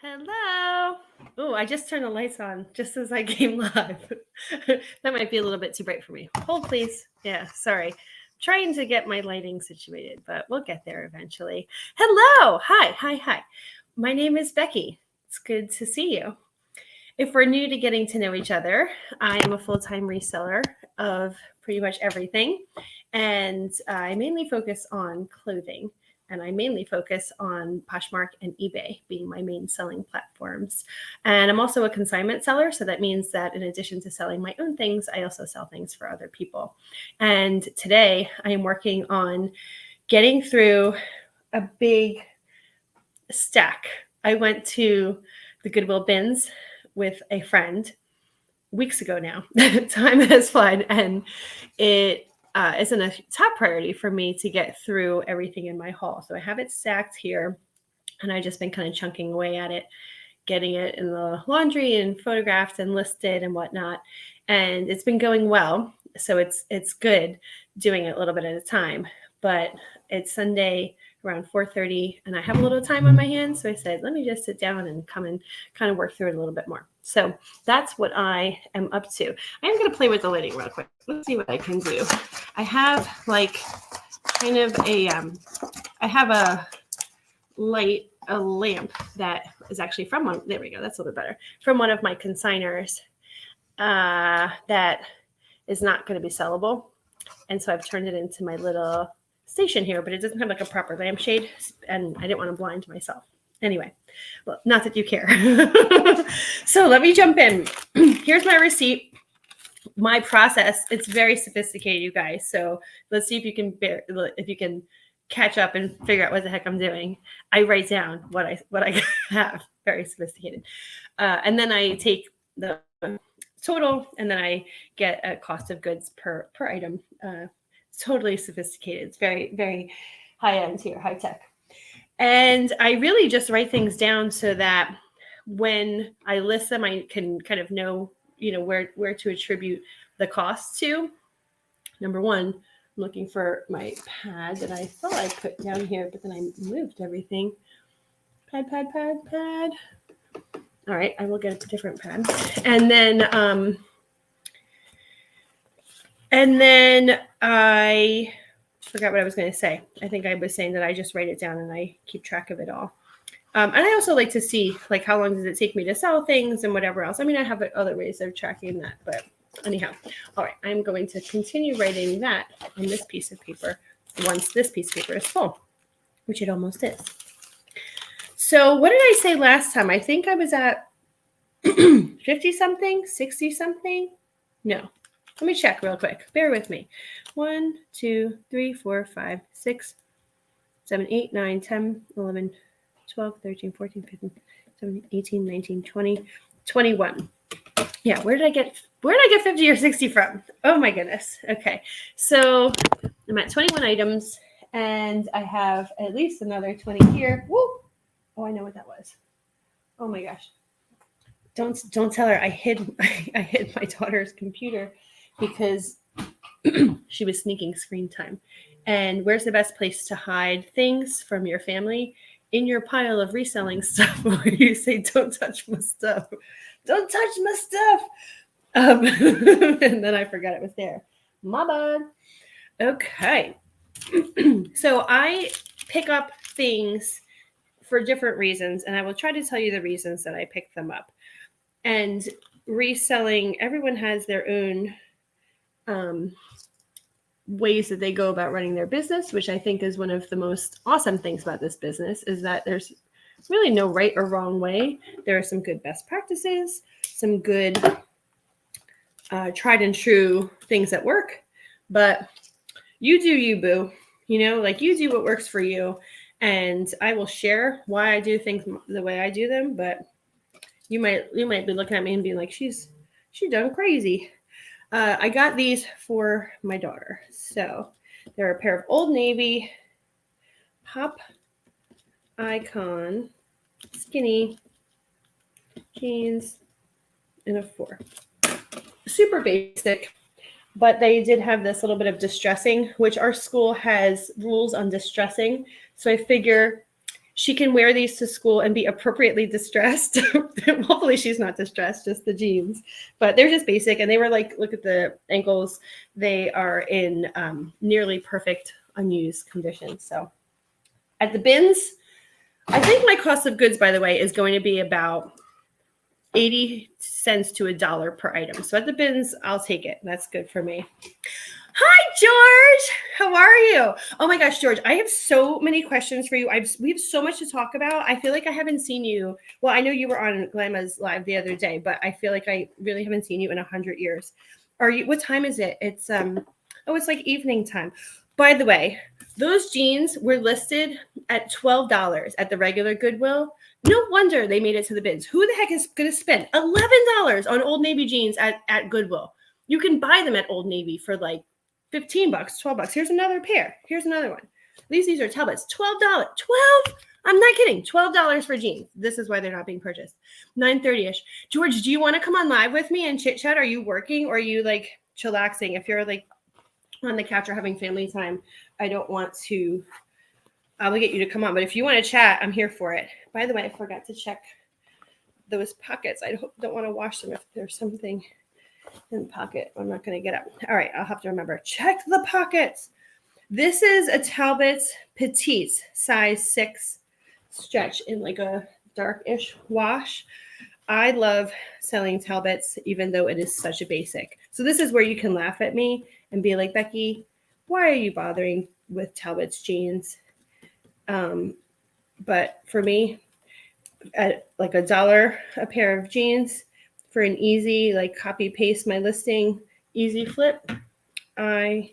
Hello. Oh, I just turned the lights on just as I came live. That might be a little bit too bright for me. Hold, please. Yeah, sorry. Trying to get my lighting situated, but we'll get there eventually. Hello. Hi. My name is Becky. It's good to see you. If we're new to getting to know each other, I am a full time reseller of pretty much everything. And I mainly focus on clothing. And I mainly focus on Poshmark and eBay being my main selling platforms. And I'm also a consignment seller. So that means that in addition to selling my own things, I also sell things for other people. And today I am working on getting through a big stack. I went to the Goodwill bins with a friend weeks ago now. Time has flown, and it isn't a top priority for me to get through everything in my haul. So I have it stacked here, and I've just been kind of chunking away at it, getting it in the laundry and photographed and listed and whatnot. And it's been going well. So it's good doing it a little bit at a time. But it's Sunday around 4:30, and I have a little time on my hands. So I said, let me just sit down and come and kind of work through it a little bit more. So that's what I am up to. I am going to play with the lighting real quick. Let's see what I can do. I have like kind of I have a lamp that is actually from one. There we go. That's a little bit better. From one of my consigners that is not going to be sellable. And so I've turned it into my little station here, but it doesn't have like a proper lampshade, and I didn't want to blind myself. Anyway, well, not that you care. So let me jump in. Here's my receipt. My process, it's very sophisticated, you guys. So let's see if you can catch up and figure out what the heck I'm doing. I write down what I have. Very sophisticated. And then I take the total, and then I get a cost of goods per item. It's totally sophisticated. It's very, very high end here, high tech. And I really just write things down so that when I list them, I can kind of know, where to attribute the cost to. Number one, I'm looking for my pad that I thought I put down here, but then I moved everything. Pad. All right, I will get a different pad. And then I forgot what I was going to say. I think I was saying that I just write it down and I keep track of it all. And I also like to see, like, how long does it take me to sell things and whatever else. I mean, I have other ways of tracking that, but anyhow. All right, I'm going to continue writing that on this piece of paper once this piece of paper is full, which it almost is. So what did I say last time? I think I was at 50-something, 60-something. No. Let me check real quick. Bear with me. 1, 2, 3, 4, 5, 6, 7, 8, 9, 10, 11, 12, 13, 14, 15, 17, 18, 19, 20, 21. Yeah, where did I get 50 or 60 from? Oh my goodness. Okay. So I'm at 21 items, and I have at least another 20 here. Woo! Oh, I know what that was. Oh my gosh. Don't tell her I hid my daughter's computer because she was sneaking screen time. And where's the best place to hide things from your family? In your pile of reselling stuff, where you say, don't touch my stuff. Don't touch my stuff. And then I forgot it was there. My bad. Okay. So I pick up things for different reasons, and I will try to tell you the reasons that I pick them up. And reselling, everyone has their own ways that they go about running their business, which I think is one of the most awesome things about this business, is that there's really no right or wrong way. There are some good best practices, some good tried and true things that work, but you do you, boo. Like, you do what works for you. And I will share why I do things the way I do them, but you might be looking at me and being like, she done crazy. I got these for my daughter. So they're a pair of Old Navy Pop Icon skinny jeans in a 4. Super basic, but they did have this little bit of distressing, which our school has rules on distressing. So I figure she can wear these to school and be appropriately distressed. Hopefully she's not distressed, just the jeans. But they're just basic. And they were like, look at the ankles. They are in nearly perfect unused condition. So at the bins, I think my cost of goods, by the way, is going to be about 80 cents to $1 per item. So at the bins, I'll take it. That's good for me. Hi, George. How are you? Oh my gosh, George, I have so many questions for you. We have so much to talk about. I feel like I haven't seen you. Well, I know you were on Glamma's live the other day, but I feel like I really haven't seen you in 100 years. What time is it? It's it's like evening time. By the way, those jeans were listed at $12 at the regular Goodwill. No wonder they made it to the bins. Who the heck is going to spend $11 on Old Navy jeans at Goodwill? You can buy them at Old Navy for like $15, $12. Here's another pair. Here's another one. At least these are Talbots. $12. 12? I'm not kidding. $12 for jeans. This is why they're not being purchased. 9:30ish. George, do you want to come on live with me and chit chat? Are you working or are you like chillaxing? If you're like on the couch or having family time, I don't want to obligate you to come on. But if you want to chat, I'm here for it. By the way, I forgot to check those pockets. I don't want to wash them if there's something in the pocket. I'm not going to get up. All right, I'll have to remember. Check the pockets. This is a Talbot's Petite size 6 stretch in like a darkish wash. I love selling Talbots, even though it is such a basic. So this is where you can laugh at me and be like, Becky, why are you bothering with Talbot's jeans? But for me, at like $1 a pair of jeans, for an easy, like copy paste my listing, easy flip, I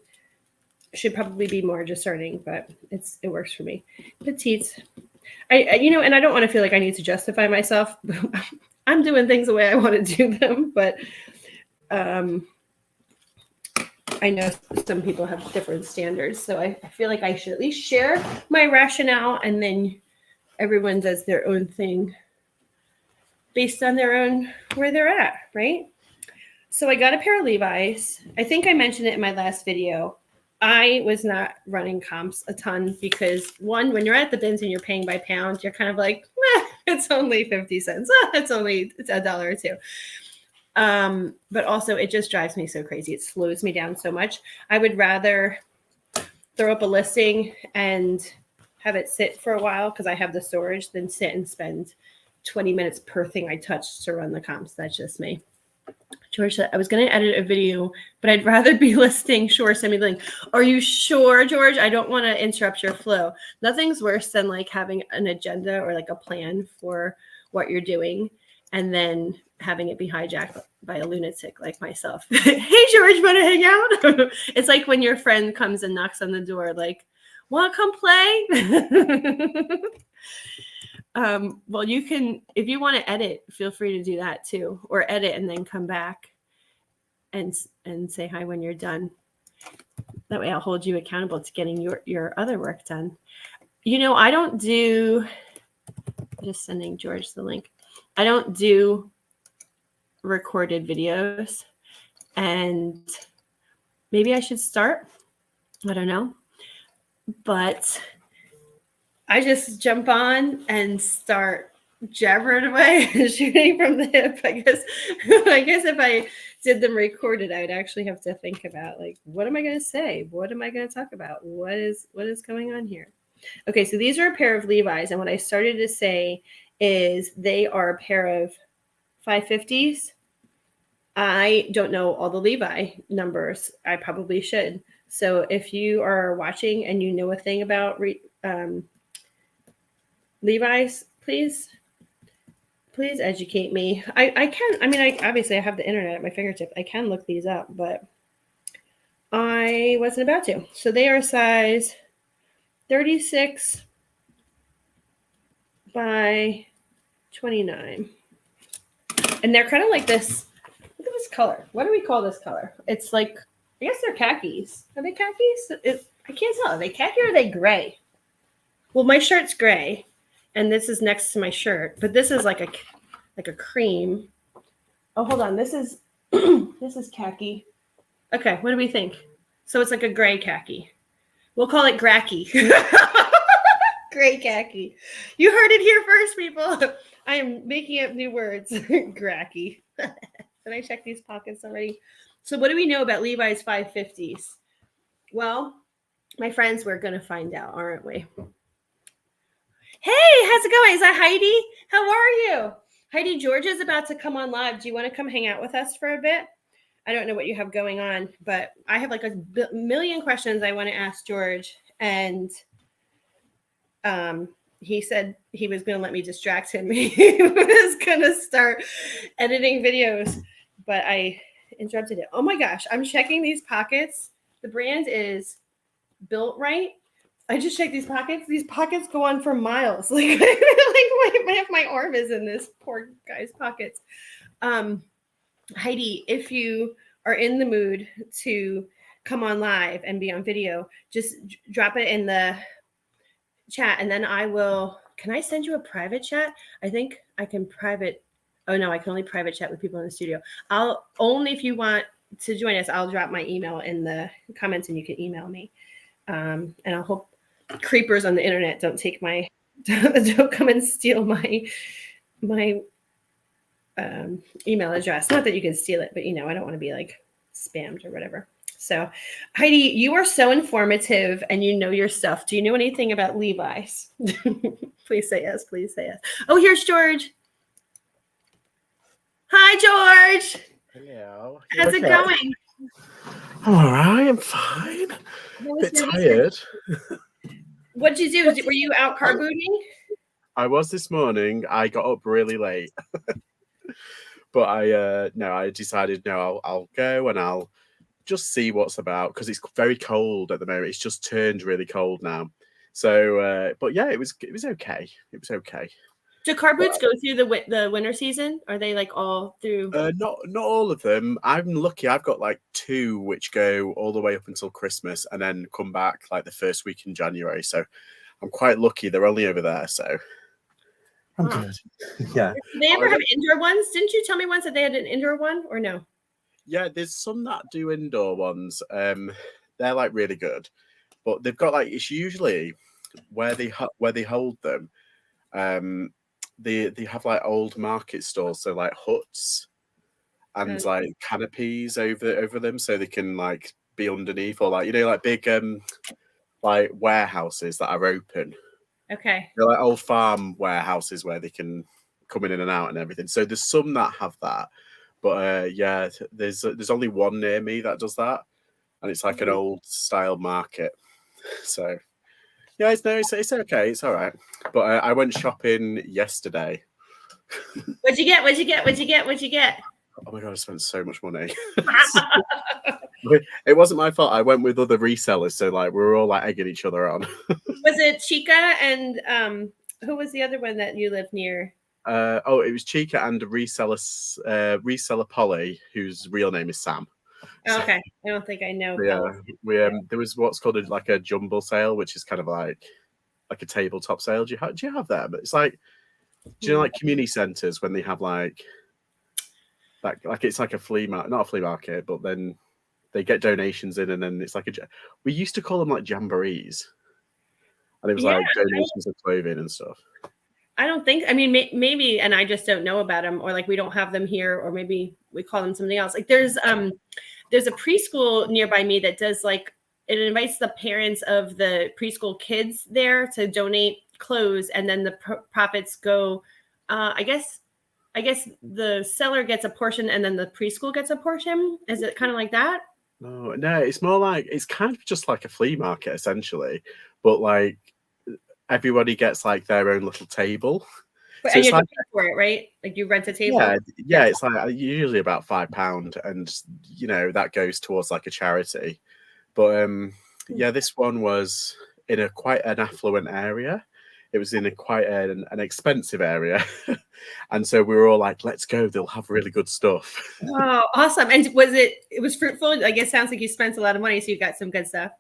should probably be more discerning, but it works for me. Petites, and I don't want to feel like I need to justify myself. I'm doing things the way I want to do them, but I know some people have different standards, so I feel like I should at least share my rationale, and then everyone does their own thing based on their own, where they're at, right? So I got a pair of Levi's. I think I mentioned it in my last video. I was not running comps a ton because one, when you're at the bins and you're paying by pound, you're kind of like, it's only 50 cents. It's $1 or $2. But also it just drives me so crazy. It slows me down so much. I would rather throw up a listing and have it sit for a while because I have the storage than sit and spend 20 minutes per thing I touch to run the comps. That's just me. George said, I was going to edit a video, but I'd rather be listing. Sure, send me the link. Are you sure, George? I don't want to interrupt your flow. Nothing's worse than like having an agenda or like a plan for what you're doing and then having it be hijacked by a lunatic like myself. Hey, George, want to hang out? It's like when your friend comes and knocks on the door like, want to come play? Well, you can, if you want to edit, feel free to do that too, or edit and then come back and say hi when you're done. That way I'll hold you accountable to getting your other work done. I don't do, just sending George the link. I don't do recorded videos, and maybe I should start. I don't know, but I just jump on and start jabbering away and shooting from the hip. I guess if I did them recorded, I would actually have to think about like, what am I going to say? What am I going to talk about? What is going on here? Okay, so these are a pair of Levi's, and what I started to say is they are a pair of 550s. I don't know all the Levi numbers. I probably should. So if you are watching and you know a thing about Levi's, please educate me. I obviously I have the internet at my fingertip. I can look these up, but I wasn't about to. So they are size 36 by 29. And they're kind of like this. Look at this color. What do we call this color? It's like, I guess they're khakis. Are they khakis? I can't tell. Are they khaki or are they gray? Well, my shirt's gray. And this is next to my shirt, but this is like a cream. Oh, hold on. This is this is khaki. Okay, what do we think? So it's like a gray khaki. We'll call it gracky. Gray khaki. You heard it here first, people. I am making up new words. Gracky. Did I check these pockets already? So, what do we know about Levi's 550s? Well, my friends, we're going to find out, aren't we? Hey, how's it going? Is that Heidi? How are you? Heidi, George is about to come on live. Do you want to come hang out with us for a bit? I don't know what you have going on, but I have like a million questions I want to ask George. And he said he was going to let me distract him. He was going to start editing videos, but I interrupted it. Oh my gosh, I'm checking these pockets. The brand is Built Right. I just checked these pockets. These pockets go on for miles. Like half my arm is in this poor guy's pockets. Heidi, if you are in the mood to come on live and be on video, just drop it in the chat, and then I will. Can I send you a private chat? I think I can private. Oh no, I can only private chat with people in the studio. I'll only if you want to join us. I'll drop my email in the comments, and you can email me. And I'll hope creepers on the internet don't take my don't come and steal my email address. Not that you can steal it, but I don't want to be like spammed or whatever. So, Heidi, you are so informative and you know your stuff. Do you know anything about Levi's? Please say yes. Please say yes. Oh, here's George. Hi, George. Hello. How's it going? I'm all right. I'm fine. A bit tired. What'd you do? Were you out car booting? I was this morning. I got up really late. But I decided, I'll go and I'll just see what's about because it's very cold at the moment. It's just turned really cold now. So, but yeah, it was okay. It was okay. Do car boots go through the winter season? Are they like all through? Not all of them. I'm lucky. I've got like 2 which go all the way up until Christmas and then come back like the first week in January. So I'm quite lucky. They're only over there, so I'm good. Yeah. Did they ever have indoor ones? Didn't you tell me once that they had an indoor one or no? Yeah, there's some that do indoor ones. They're like really good, but they've got like it's usually where they hold them. They have like old market stores, so like huts and like canopies over them, so they can like be underneath, or like like big like warehouses that are open. Okay. They're like old farm warehouses where they can come in and out and everything. So there's some that have that, but yeah, there's only one near me that does that, and it's like an old style market. So yeah, it's okay, it's all right. But I went shopping yesterday. What'd you get? Oh my god, I spent so much money. It wasn't my fault. I went with other resellers, so like we were all like egging each other on. Was it Chica and who was the other one that you lived near? It was Chica and reseller Polly, whose real name is Sam. Oh, okay, I don't think I know. Yeah, there was what's called like a jumble sale, which is kind of like a tabletop sale. Do you have that? But it's like, do you know like community centres when they have like it's like a flea market, not a flea market, but then they get donations in, and then it's like we used to call them like jamborees, and it was like donations of clothing and stuff. I don't think. I mean, maybe, and I just don't know about them, or like we don't have them here, or maybe we call them something else. Like there's a preschool nearby me that does like it invites the parents of the preschool kids there to donate clothes, and then the profits go. I guess the seller gets a portion, and then the preschool gets a portion. Is it kind of like that? No, it's more like it's kind of just like a flea market essentially, but like everybody gets like their own little table. But, so and you have to pay for it, right? Like you rent a table. Yeah, it's like usually about £5, and that goes towards like a charity. But yeah, this one was in quite an affluent area. It was in quite an expensive area, and so we were all like, "Let's go! They'll have really good stuff." Oh, awesome! And it was fruitful? I guess it sounds like you spent a lot of money, so you got some good stuff.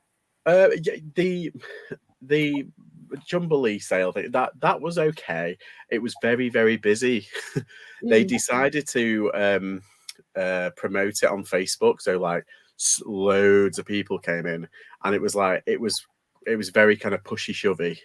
The Jubilee sale thing that was okay. It was very, very busy. They decided to promote it on Facebook, so like loads of people came in, and it was very kind of pushy shovey.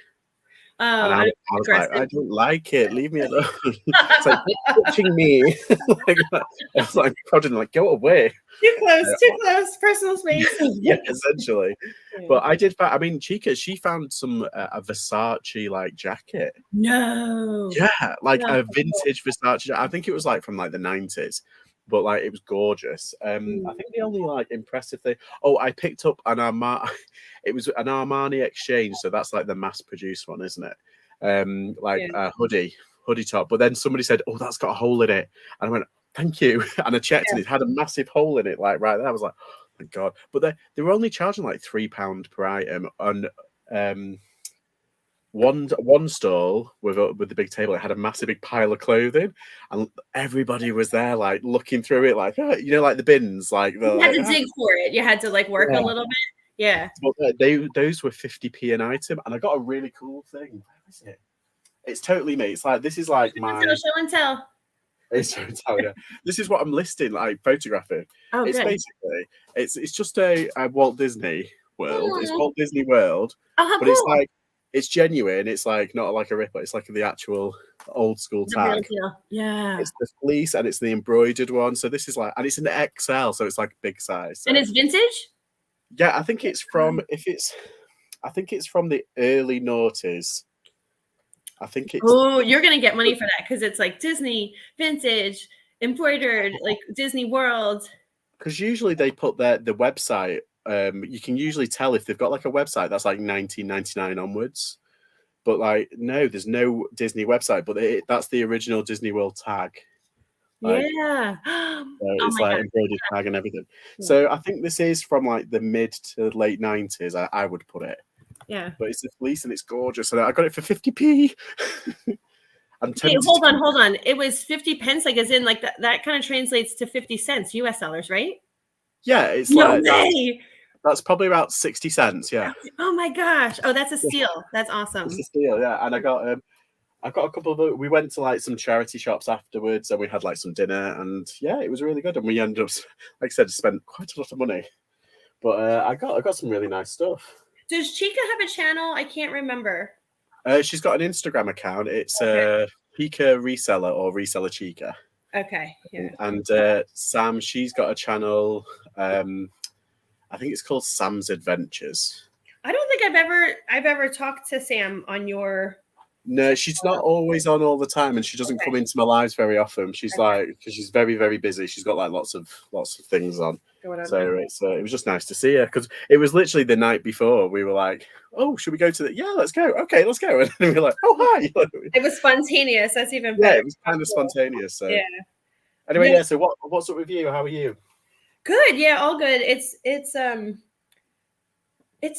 Oh, And I was like, I don't like it. Leave me alone. It's like, quit touching me. Like, I was like, prodding, like, go away. Too close, personal space. Yeah, essentially. Yeah. But I did. I mean, Chica, she found some a Versace like jacket. No. Yeah, like No. a vintage Versace. I think it was like from like the 90s, but like it was gorgeous. I think the only like impressive thing. Oh, I picked up an Armani. It was an Armani exchange, so that's like the mass-produced one, isn't it? Like Yeah. a hoodie top. But then somebody said, "Oh, that's got a hole in it," and I went, "Thank you." And I checked, and it had a massive hole in it, like right there. I was like, oh, "Thank God!" But they were only charging like £3 per item, and one stall with the big table, it had a massive big pile of clothing, and everybody was there like looking through it, like you know, like the bins, like You had to dig for it. You had to like work a little bit. Yeah. But those were 50p an item, and I got a really cool thing. Where is it? It's totally me. It's like this is like Show and tell. It's show and tell, yeah. This is what I'm listing, like photographing. Oh, it's good. basically it's just a Walt Disney World. It's Walt Disney World, Oh, but it's like it's genuine. It's like not like a ripper. It's like the actual old school tag. Yeah. It's the fleece and it's the embroidered one. So this is like, and it's an XL, so it's like big size. So. And it's vintage? Yeah, I think it's from I think it's from the early noughties. I think it's. Oh, you're gonna get money for that because it's like Disney vintage embroidered, like Disney World. Because usually they put the website. You can usually tell if they've got like a website that's like 1999 onwards. But like, no, there's no Disney website. But that's the original Disney World tag. Like, yeah. So it's like embroidered tag and everything. Yeah. So I think this is from like the mid to late 90s. I would put it. Yeah. But it's the fleece and it's gorgeous. And I got it for 50p. Hey, hold on. It was 50 pence, like as in like that kind of translates to 50 cents US dollars, right? Yeah, it's no way. That's probably about 60 cents. Yeah. Oh my gosh. Oh, that's a steal. That's awesome. It's a steal, yeah. And I got a couple of. We went to like some charity shops afterwards, and we had like some dinner, and yeah, it was really good. And we ended up, like I said, spent quite a lot of money. But I got some really nice stuff. Does Chica have a channel? I can't remember. She's got an Instagram account. It's Chica Reseller or Reseller Chica. Okay. Yeah. And Sam, she's got a channel. I think it's called Sam's Adventures. I don't think I've ever talked to Sam on your. No, she's not always on all the time, and she doesn't come into my lives very often. She's like, because she's very, very busy. She's got like lots of things on. So it was just nice to see her, because it was literally the night before we were like, oh, should we go to the? Yeah, let's go. Okay, let's go. And then we were like, oh, hi. It was spontaneous. That's even better. Yeah, it was kind of spontaneous. So yeah. Anyway, yeah. So what's up with you? How are you? Good. Yeah, all good. It's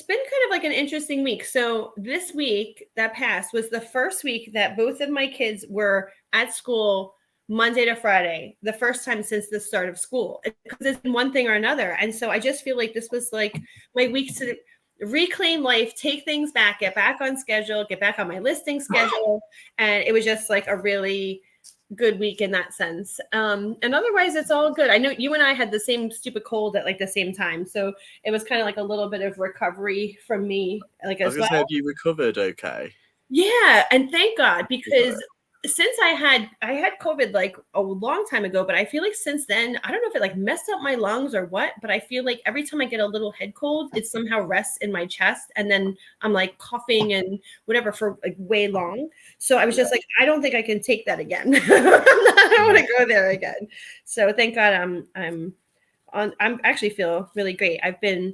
been kind of like an interesting week. So this week that passed was the first week that both of my kids were at school Monday to Friday, the first time since the start of school, because it's been one thing or another. And so I just feel like this was like my week to reclaim life, take things back, get back on schedule, get back on my listing schedule. And it was just like a really good week in that sense. And otherwise it's all good. I know you and I had the same stupid cold at like the same time. So it was kind of like a little bit of recovery from me. Like as well. Have you recovered okay? Yeah. And thank God, because since I had COVID like a long time ago, but I feel like since then, I don't know if it like messed up my lungs or what, but I feel like every time I get a little head cold, it somehow rests in my chest. And then I'm like coughing and whatever for like way long. So I was just like, I don't think I can take that again. I don't want to go there again. So thank God I'm actually feel really great. I've been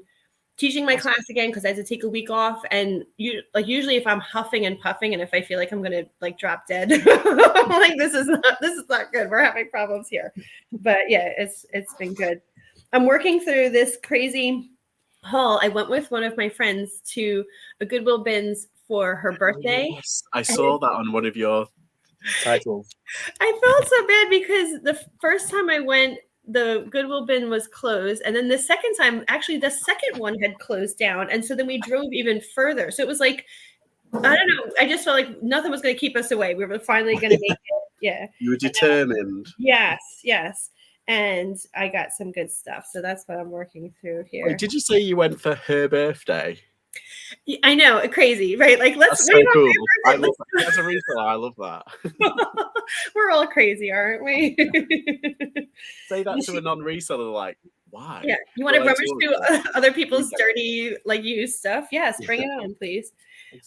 teaching my class again because I had to take a week off, and usually if I'm huffing and puffing and if I feel like I'm gonna like drop dead, I'm like this is not good. We're having problems here. But yeah, it's been good. I'm working through this crazy haul. I went with one of my friends to a Goodwill bins for her birthday. Yes, I saw that on one of your titles. I felt so bad because the first time I went, the Goodwill bin was closed. And then the second time, actually the second one had closed down. And so then we drove even further. So it was like, I don't know. I just felt like nothing was going to keep us away. We were finally going to make it. Yeah. You were determined. Yes. And I got some good stuff. So that's what I'm working through here. Wait, did you say you went for her birthday? I know, crazy, right? Like, That's let's so wait on cool. I favorite. love that. As a reseller, I love that. We're all crazy, aren't we? Say that Well, to a non-reseller, like, yeah, why? you want But to like to rummage us, through other we people's get dirty, like, used stuff? Yes, it. bring it on, please.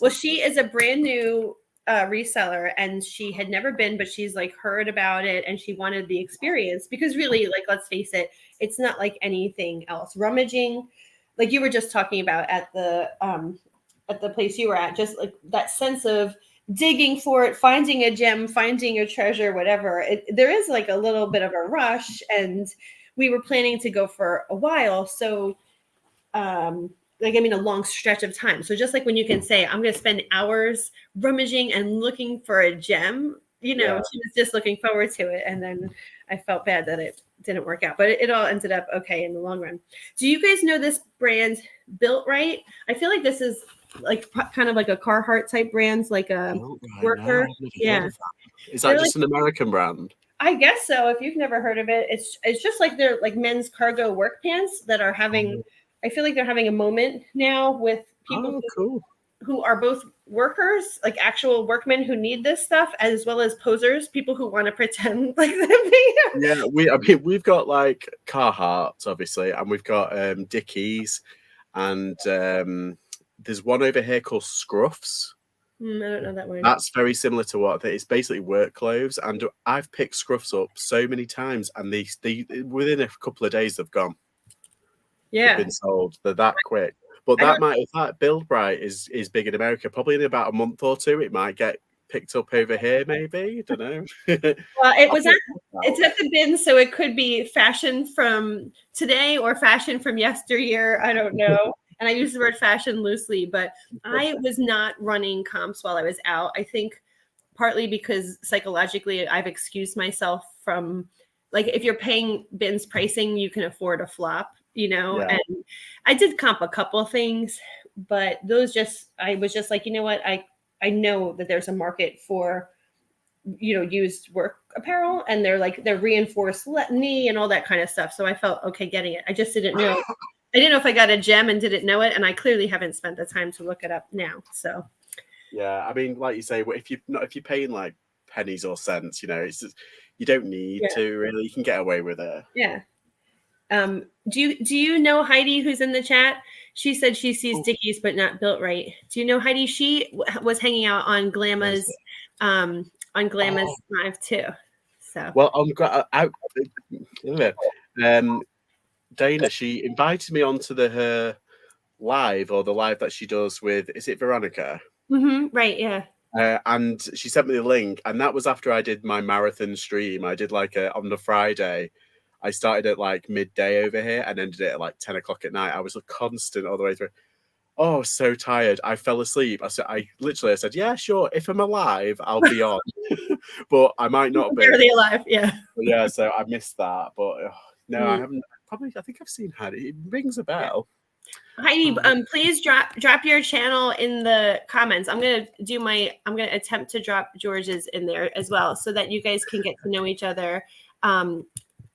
Well, Exactly. she is a brand new reseller, and she had never been, but she's like heard about it, and she wanted the experience because really, like, let's face it, it's not like anything else. Rummaging, like you were just talking about at the place you were at, just like that sense of digging for it, finding a gem, finding a treasure, whatever. There is like a little bit of a rush, and we were planning to go for a while, so like I mean a long stretch of time. So just like when you can say I'm going to spend hours rummaging and looking for a gem, Yeah. she was just looking forward to it, and then I felt bad that it didn't work out, but it all ended up okay in the long run. Do you guys know this brand, Built Right? I feel like this is like kind of like a Carhartt type brands, like a Oh, right now, worker. I've never heard Yeah, of that. Is that they're like, just an American brand? I guess so. If you've never heard of it, it's just like they're like men's cargo work pants that are having. I feel like they're having a moment now with people Oh, cool. who are both workers, like actual workmen who need this stuff, as well as posers, people who want to pretend like they. Yeah, I mean, we've got like Carhartt, obviously, and we've got Dickies, and there's one over here called Scruffs. I don't know that one. That's very similar to what it's basically work clothes, and I've picked Scruffs up so many times, and they within a couple of days they've gone. They've Yeah, been sold. They're that quick. But I don't. if that Build Bright is big in America, probably in about a month or two, it might get picked up over here. Maybe, don't know. Well, it I'll was put at it out. it's at the bin, so it could be fashion from today or fashion from yesteryear. I don't know. And I use the word fashion loosely, but I was not running comps while I was out. I think partly because psychologically I've excused myself from, like, if you're paying bins pricing, you can afford a flop, Yeah, and I did comp a couple of things, but those just, I was just like, you know what, I know that there's a market for used work apparel, and they're reinforced knee and all that kind of stuff, so I felt okay getting it. I just didn't know, I didn't know if I got a gem and didn't know it, and I clearly haven't spent the time to look it up now, so yeah. I mean, like you say, if you're paying like pennies or cents, it's just, you don't need yeah. to really. You can get away with it. Yeah. Do you know Heidi, who's in the chat? She said she sees Oh, Dickies but not Built Right. Do you know Heidi? She was hanging out on where's Glamma's it? Glamma's Oh, Live too. So well, I'm Dana. She invited me onto her live, or the live that she does with, is it Veronica? right, yeah. And she sent me the link, and that was after I did my marathon stream. I did like on the Friday. I started at like midday over here and ended it at like 10 o'clock at night. I was a constant all the way through. Oh, so tired. I fell asleep. I said, yeah, sure. If I'm alive, I'll be on, but I might not be. Barely alive, yeah. But yeah, so I missed that. But no, I Mm. haven't. Probably, I think I've seen Heidi. It rings a bell. Heidi, please drop your channel in the comments. I'm gonna attempt to drop George's in there as well, so that you guys can get to know each other.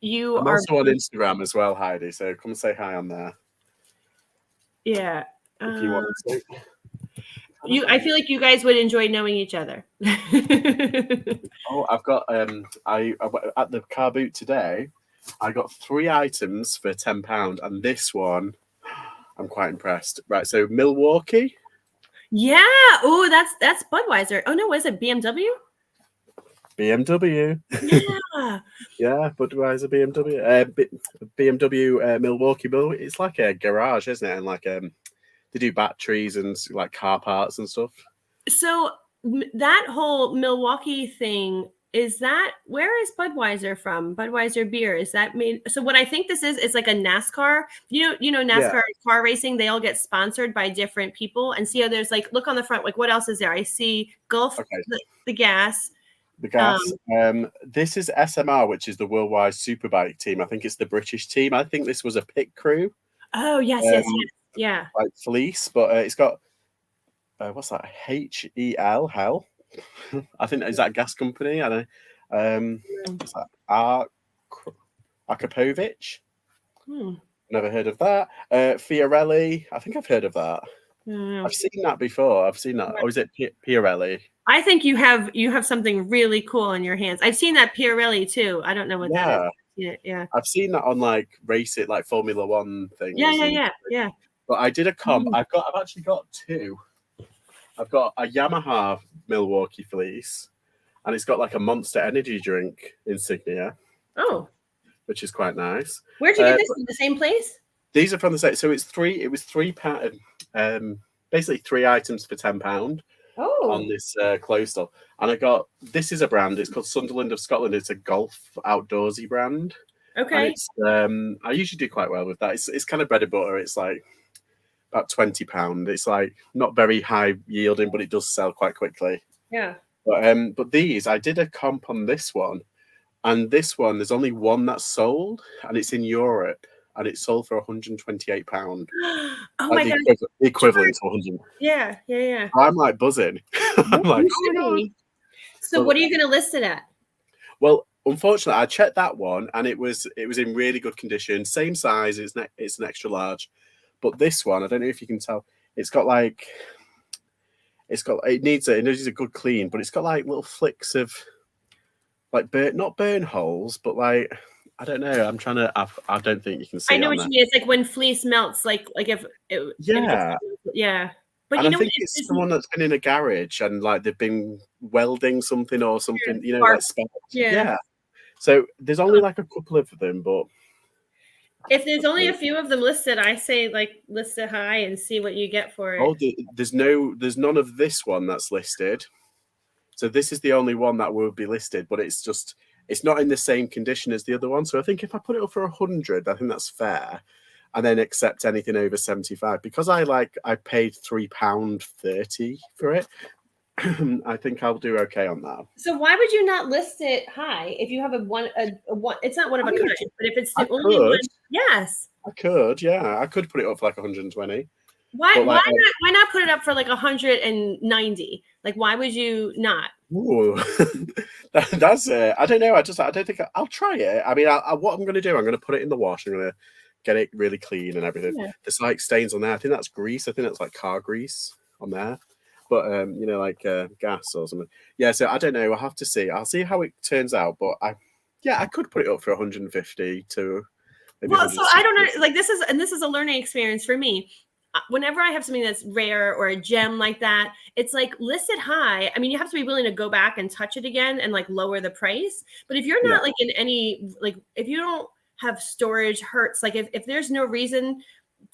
You I'm are, also on Instagram as well, Heidi. So come say hi on there yeah. if you want to. I feel like you guys would enjoy knowing each other. Oh, I've got I at the car boot today. I got 3 items for £10, and this one I'm quite impressed. Right, so Milwaukee. Yeah. Oh, that's Budweiser. Oh no, was it BMW? BMW. Yeah. Yeah, Budweiser, BMW, BMW, Milwaukee. It's like a garage, isn't it? And like they do batteries and like car parts and stuff. So that whole Milwaukee thing, where is Budweiser from? Budweiser beer, is that made? So what I think this is like a NASCAR. NASCAR Yeah. car racing. They all get sponsored by different people, and see how there's like, look on the front. Like, what else is there? I see Gulf, Okay. the gas. The gas. This is SMR, which is the Worldwide Superbike team. I think it's the British team. I think this was a pit crew. Oh yes, yes, yeah. Like fleece, but it's got what's that? HEL Hell. I think is that a gas company. I don't know. What's that? Arkapovich. Never heard of that. Fiorelli. I think I've heard of that. Mm. I've seen that before. I've seen that. Or is it Pirelli? I think you have something really cool in your hands. I've seen that Pirelli too. I don't know what that is. Yeah. Yeah. I've seen that on like like Formula One things. Yeah. But I did a comp. Mm. I've actually got two. I've got a Yamaha Milwaukee fleece, and it's got like a Monster Energy drink insignia, Oh, which is quite nice. where'd you get this? In the same place? These are from the site. So it was £3, basically 3 items for £10 on Oh, this clothes store. And this is a brand. It's called Sunderland of Scotland. It's a golf outdoorsy brand, and okay. it's I usually do quite well with that. It's kind of bread and butter. It's like about £20. It's like not very high yielding, but it does sell quite quickly. Yeah. But these, I did a comp on this one, and this one there's only one that's sold, and it's in Europe, and it's sold for £128. Oh Like my God. the equivalent to 100. Yeah. I'm like buzzing. I'm like, You should be. So what are you going to list it at? well, unfortunately, I checked that one, and it was in really good condition, same size. It's an extra large, but this one, I don't know if you can tell, it needs a good clean, but it's got like little flicks of like not burn holes, but like I don't know. I don't think you can see. I know on what there. you mean. It's like when fleece melts, like if it, Yeah. yeah. But And you I know, think it's someone that's been in a garage and like they've been welding something or something, like sparks. Yeah. So there's only like a couple of them, but if there's only a few of them listed, I say like list it high and see what you get for it. there's none of this one that's listed. So this is the only one that will be listed, but it's not in the same condition as the other one. So I think if I put it up for 100, I think that's fair, and then accept anything over 75 because I paid £3.30 for it. I think I'll do okay on that. So why would you not list it high if you have a one? It's not one of a kind, but if it's the only one, yes, I could. Yeah, I could put it up for like 120. Why not put it up for like 190? Like, why would you not? Ooh, that's it. I don't know. I don't think I'll try it. I mean, what I'm going to do, I'm going to put it in the wash. I'm going to get it really clean and everything. Yeah. There's like stains on there. I think that's grease. I think that's like car grease on there. But like gas or something. Yeah. So I don't know. I'll have to see. I'll see how it turns out. But I could put it up for 150 to. Maybe well, so I don't know. Like this is a learning experience for me. Whenever I have something that's rare or a gem like that, it's like listed high. I mean, you have to be willing to go back and touch it again and like lower the price. But if you're not like in any, like if you don't have storage hurts, like if there's no reason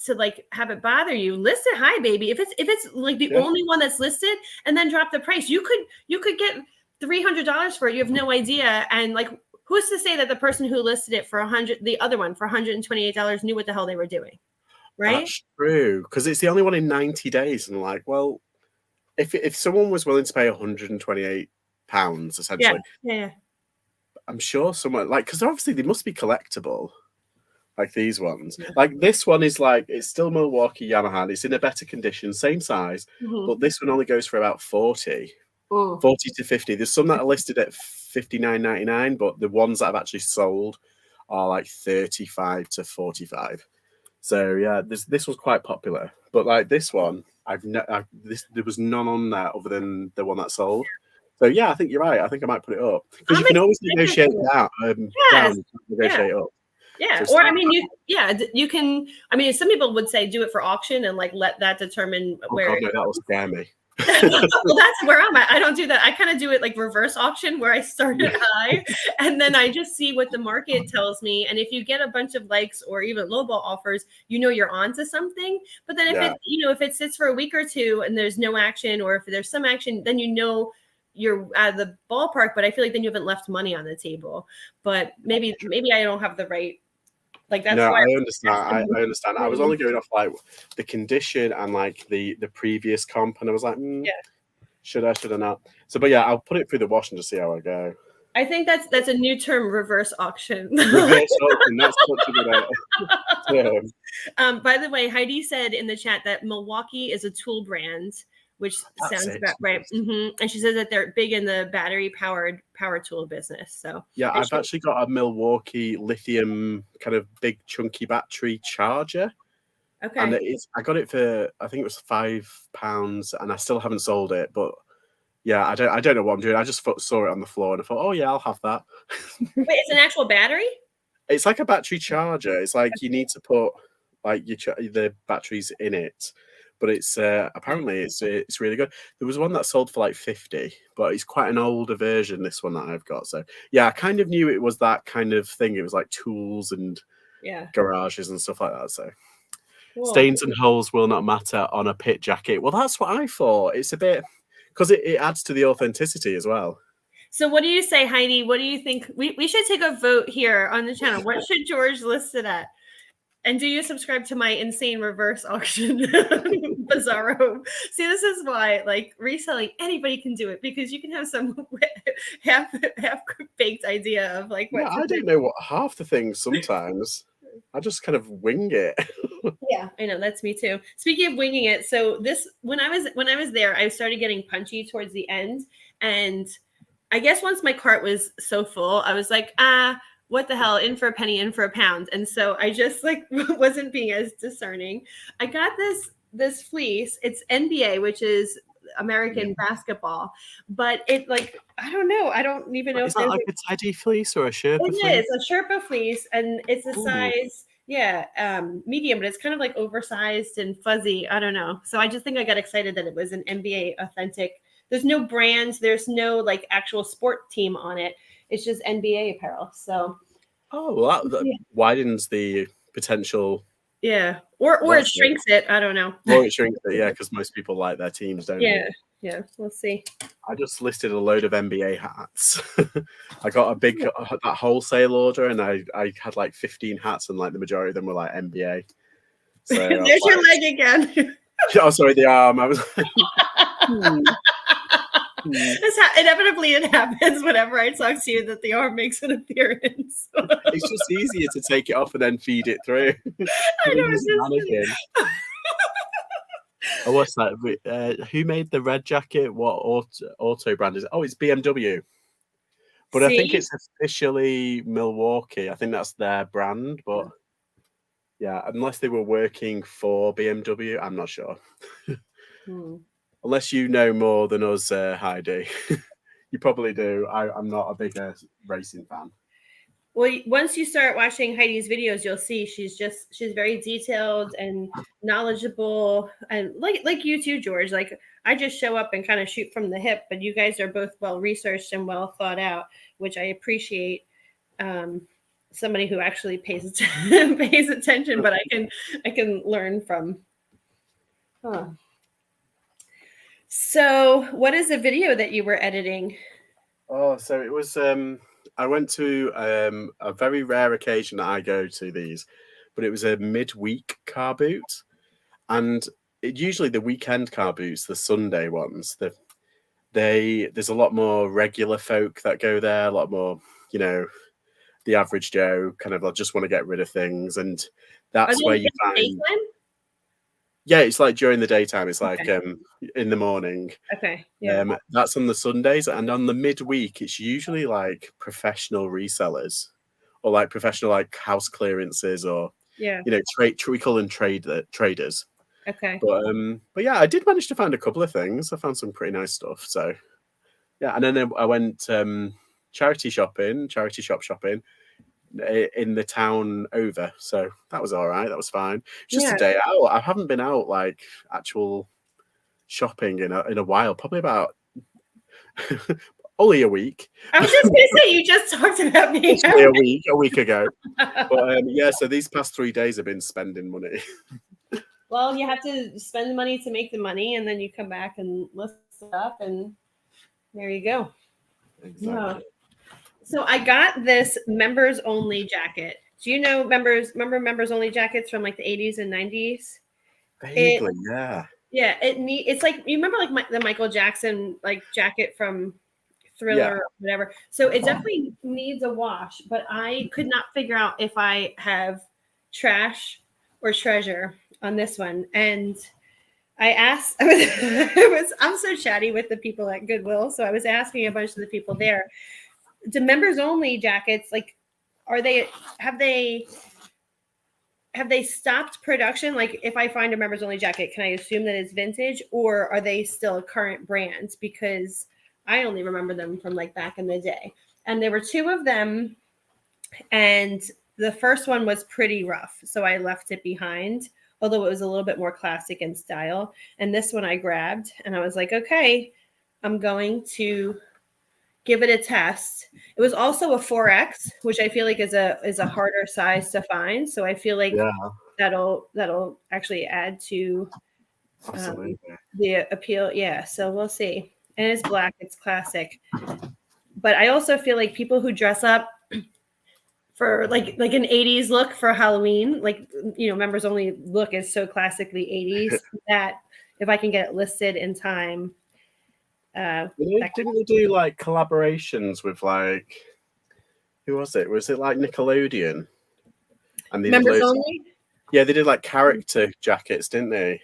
to like have it bother you, list it high, baby. If it's like the only one that's listed, and then drop the price, you could get $300 for it. You have no idea. And like, who's to say that the person who listed it for the other one for $128 knew what the hell they were doing? Right? That's true, because it's the only one in 90 days. And like, well, if someone was willing to pay £128, essentially, yeah, I'm sure someone because obviously they must be collectible, like these ones. Yeah. Like this one is like it's still Milwaukee Yamaha. It's in a better condition, same size, but this one only goes for about 40 to 50. There's some that are listed at $59.99, but the ones that have actually sold are like 35 to 45. So yeah, this was quite popular, but like this one, there was none on there other than the one that sold. So yeah, I think you're right. I think I might put it up because you can always negotiate down. Negotiate up. Yeah, so or I mean, you can. I mean, some people would say do it for auction and like let that determine where. God, no, that will scare me. Well, that's where I'm at. I don't do that. I kind of do it like reverse auction where I start it high and then I just see what the market tells me. And if you get a bunch of likes or even lowball offers, you're onto something. But then if it sits for a week or two and there's no action, or if there's some action, then you're out of the ballpark. But I feel like then you haven't left money on the table. But maybe I don't have the right. Like that's I understand. I understand. I was only going off like the condition and like the previous comp, and I was like, should I not? So, but yeah, I'll put it through the wash and just see how I go. I think that's a new term, reverse auction. Reverse auction. That's such a good term. By the way, Heidi said in the chat that Milwaukee is a tool brand, which sounds about right. And she says that they're big in the battery-powered power tool business. So yeah, I've actually got a Milwaukee lithium kind of big chunky battery charger. Okay. And I got it for, I think it was £5, and I still haven't sold it. But yeah, I don't know what I'm doing. I just saw it on the floor and I thought, oh yeah, I'll have that. Wait, it's an actual battery? It's like a battery charger. It's like you need to put like the batteries in it, but it's apparently it's really good. There was one that sold for like 50, but it's quite an older version. This one that I've got. So yeah, I kind of knew it was that kind of thing. It was like tools and Yeah. garages and stuff like that. So Cool. stains and holes will not matter on a pit jacket. Well, that's what I thought. It's a bit because it adds to the authenticity as well. So what do you say, Heidi? What do you think? We should take a vote here on the channel. What should George list it at? And do you subscribe to my insane reverse auction bizarro? See, this is why like reselling, anybody can do it because you can have some half baked idea of like what Yeah, to I do. don't know what half the things sometimes. I just kind of wing it. Yeah, I know that's me too. Speaking of winging it, so this when I was there, I started getting punchy towards the end, and I guess once my cart was so full, I was like, what the hell, in for a penny, in for a pound. And so I just like wasn't being as discerning. I got this fleece. It's NBA, which is American basketball, but it like I don't know. I don't even know Is if that there's like a teddy fleece or a Sherpa it fleece? is a Sherpa fleece, and it's a Ooh. size, medium, but it's kind of like oversized and fuzzy. I don't know. So I just think I got excited that it was an NBA authentic. There's no brands, there's no like actual sport team on it. It's just NBA apparel. So Oh, well, that yeah, widens the potential. yeah. Or Well, it shrinks it. I don't know. or it shrinks it, yeah, because most people like their teams, don't they? Yeah, yeah. Let's see. I just listed a load of NBA hats. I got a big that wholesale order, and I had like 15 hats, and like the majority of them were like NBA. So I was There's your like, leg again. oh, sorry, the arm. I was like, hmm. Inevitably, it happens whenever I talk to you that the arm makes an appearance. It's just easier to take it off and then feed it through. I know it's just Mannequin. Oh, what's that? Who made the red jacket? What auto brand is it? Oh, it's BMW. But I think See? it's officially Milwaukee. I think that's their brand. But yeah, unless they were working for BMW, I'm not sure. Unless you know more than us, Heidi. You probably do. I'm not a big racing fan. Well, once you start watching Heidi's videos, you'll see she's very detailed and knowledgeable, and like you too, George. Like I just show up and kind of shoot from the hip, but you guys are both well researched and well thought out, which I appreciate. Somebody who actually pays pays attention, but I can learn from. Huh. So, what is the video that you were editing? Oh, so it was. I went to a very rare occasion that I go to these, but it was a midweek car boot, and usually the weekend car boots, the Sunday ones, there's a lot more regular folk that go there, a lot more, the average Joe kind of just want to get rid of things, and that's where you find. Daytime? Yeah, it's like during the daytime. It's like Okay. in the morning. Okay. Yeah. That's on the Sundays, and on the midweek, it's usually like professional resellers or like professional like house clearances or Yeah. we call them traders. Okay. But yeah, I did manage to find a couple of things. I found some pretty nice stuff. So yeah, and then I went charity shop shopping in the town over. So that was all right. That was fine. Just a day out. I haven't been out like actual shopping in a while. Probably about only a week. I was just gonna say you just talked about me. A week ago. But yeah, so these past 3 days have been spending money. Well, you have to spend the money to make the money, and then you come back and list it up, and there you go. Exactly. Yeah. So I got this members only jacket. Do you know members only jackets from like the 80s and 90s? Vaguely, yeah. Yeah, it's like you remember like the Michael Jackson like jacket from Thriller or whatever. So it definitely needs a wash, but I could not figure out if I have trash or treasure on this one. And I asked, I'm so chatty with the people at Goodwill. So I was asking a bunch of the people there, do members only jackets, like, have they have they stopped production? Like, if I find a members only jacket, can I assume that it's vintage, or are they still current brands? Because I only remember them from like back in the day. And there were two of them, and the first one was pretty rough, so I left it behind, although it was a little bit more classic in style. And this one I grabbed, and I was like, okay, I'm going to give it a test. It was also a 4X, which I feel like is a harder size to find. So I feel like that'll actually add to the appeal. Yeah. So we'll see. And it's black. It's classic. But I also feel like people who dress up for like an 80s look for Halloween, like, you know, members only look is so classically 80s that if I can get it listed in time. Didn't they do like collaborations with like, who was it? Was it like Nickelodeon? And they members only? Yeah, they did like character jackets, didn't they?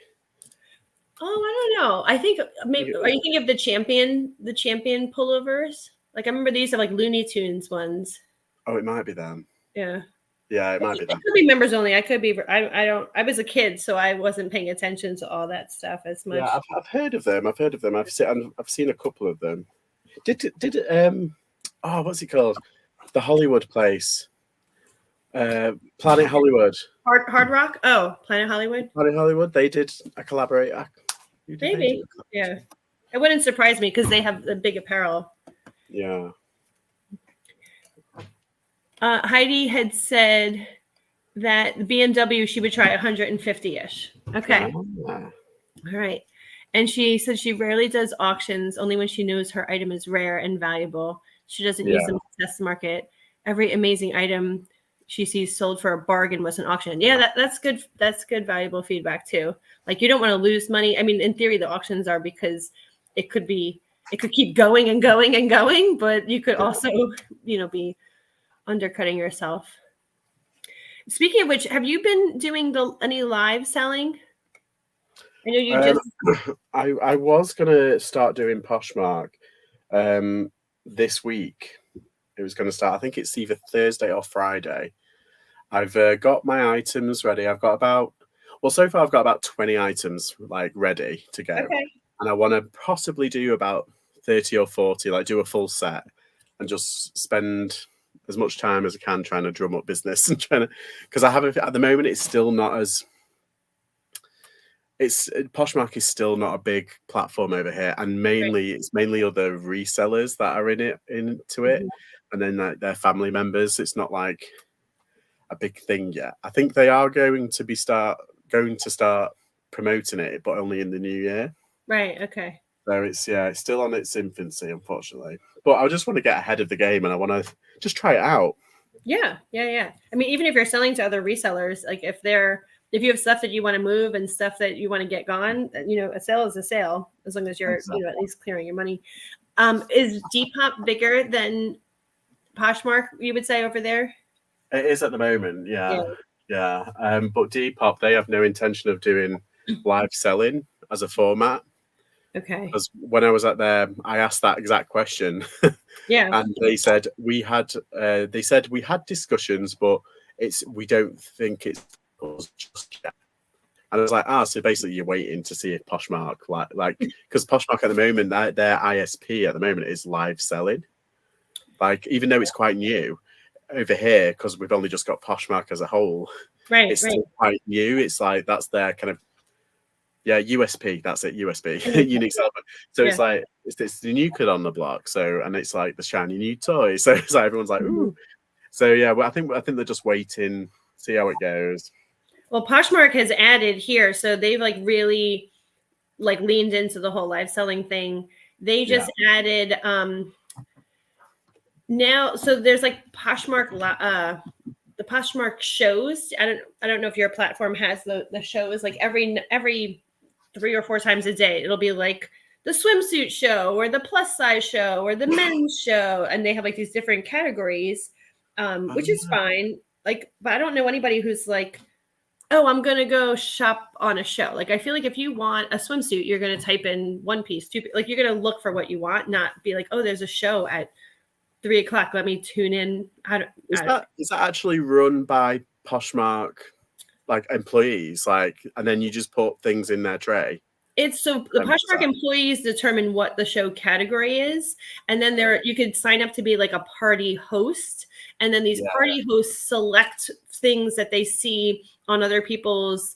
Oh, I don't know. I think maybe, are you thinking of the champion pullovers? Like, I remember they used to have like Looney Tunes ones. Oh, it might be them. Yeah. Yeah, it might be them. It could be members only. I could be. I was a kid, so I wasn't paying attention to all that stuff as much. Yeah, I've heard of them. I've seen a couple of them. Did what's it called? The Hollywood place. Planet Hollywood. Hard Rock? Oh, Planet Hollywood? Planet Hollywood. They did a collaborate. Maybe. Yeah. It wouldn't surprise me because they have the big apparel. Yeah. Heidi had said that the BMW, she would try 150-ish. Okay. All right. And she said she rarely does auctions, only when she knows her item is rare and valuable. She doesn't use them to test the market. Every amazing item she sees sold for a bargain was an auction. Yeah, that's good. That's good, valuable feedback too. Like, you don't want to lose money. I mean, in theory, the auctions are because it could keep going and going and going, but you could also, you know, be undercutting yourself. Speaking of which, have you been doing any live selling? I know you just. I was gonna start doing Poshmark this week. It was going to start. I think it's either Thursday or Friday. I've got my items ready. So far I've got about 20 items like ready to go. Okay. And I want to possibly do about 30 or 40, like do a full set and just spend as much time as I can trying to drum up business and because at the moment it's still not as, Poshmark is still not a big platform over here, and it's mainly other resellers that are into it, and then like their family members. It's not like a big thing yet. I think they are going to start promoting it, but only in the new year. Right. Okay. So it's still on its infancy, unfortunately. But I just want to get ahead of the game, and I want to just try it out. Yeah. I mean, even if you're selling to other resellers, like if you have stuff that you want to move and stuff that you want to get gone, you know, a sale is a sale as long as you're you know, at least clearing your money. Is Depop bigger than Poshmark, you would say, over there? It is at the moment, yeah. But Depop, they have no intention of doing live selling as a format. Okay. Because when I was at there, I asked that exact question. Yeah. And they said we had discussions, but we don't think it's just yet. And I was like, so basically you're waiting to see if Poshmark like because Poshmark at the moment, their ISP at the moment is live selling. Like, even though it's quite new over here, because we've only just got Poshmark as a whole, it's still quite new. It's like that's their kind of USP. That's it, USP, unique seller. So it's like it's the new kid on the block. So, and it's like the shiny new toy. So it's like everyone's like, ooh. So yeah, well, I think they're just waiting, see how it goes. Well, Poshmark has added here, so they've like really like leaned into the whole live selling thing. They just added now, so there's like Poshmark, the Poshmark shows. I don't know if your platform has the shows like every 3 or 4 times a day. It'll be like the swimsuit show or the plus size show or the men's show, and they have like these different categories, which is fine. Like, but I don't know anybody who's like, oh, I'm gonna go shop on a show. Like, I feel like if you want a swimsuit, you're gonna type in 1 piece, 2. Like, you're gonna look for what you want, not be like, oh, there's a show at 3 o'clock. Let me tune in. Is that actually run by Poshmark like employees, like, and then you just put things in their tray? It's so the Poshmark employees determine what the show category is, and then you could sign up to be like a party host, and then these party hosts select things that they see on other people's,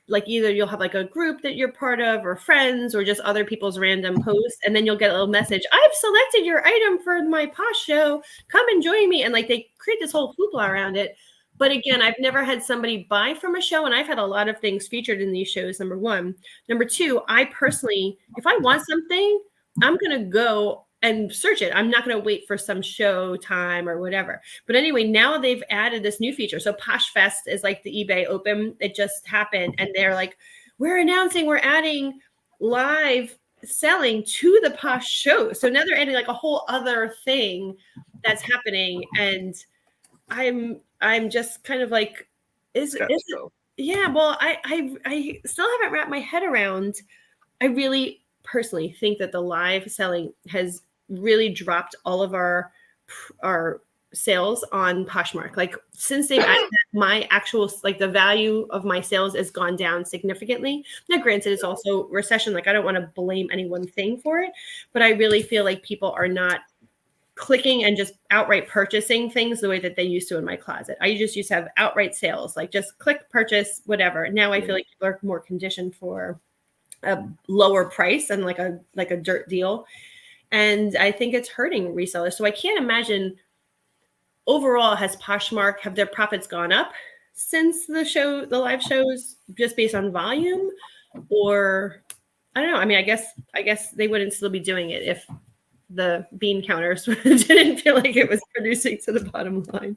like either you'll have like a group that you're part of or friends or just other people's random posts, and then you'll get a little message, I've selected your item for my Posh show, come and join me, and like they create this whole hoopla around it. But again, I've never had somebody buy from a show, and I've had a lot of things featured in these shows, number one. Number two, I personally, if I want something, I'm going to go and search it. I'm not going to wait for some show time or whatever. But anyway, now they've added this new feature. So Posh Fest is like the eBay Open. It just happened. And they're like, we're announcing we're adding live selling to the Posh show. So now they're adding like a whole other thing that's happening. And I'm just kind of like, is it, yeah, well, I still haven't wrapped my head around. I really personally think that the live selling has really dropped all of our sales on Poshmark. Like since they've added that, my actual, like the value of my sales has gone down significantly. Now, granted, it's also recession. Like I don't want to blame any one thing for it, but I really feel like people are not clicking and just outright purchasing things the way that they used to in my closet. I just used to have outright sales, like just click, purchase, whatever. Now I feel like people are more conditioned for a lower price and like a dirt deal. And I think it's hurting resellers. So I can't imagine overall, has Poshmark, have their profits gone up since the live shows just based on volume? Or I don't know. I mean, I guess they wouldn't still be doing it if the bean counters didn't feel like it was producing to the bottom line.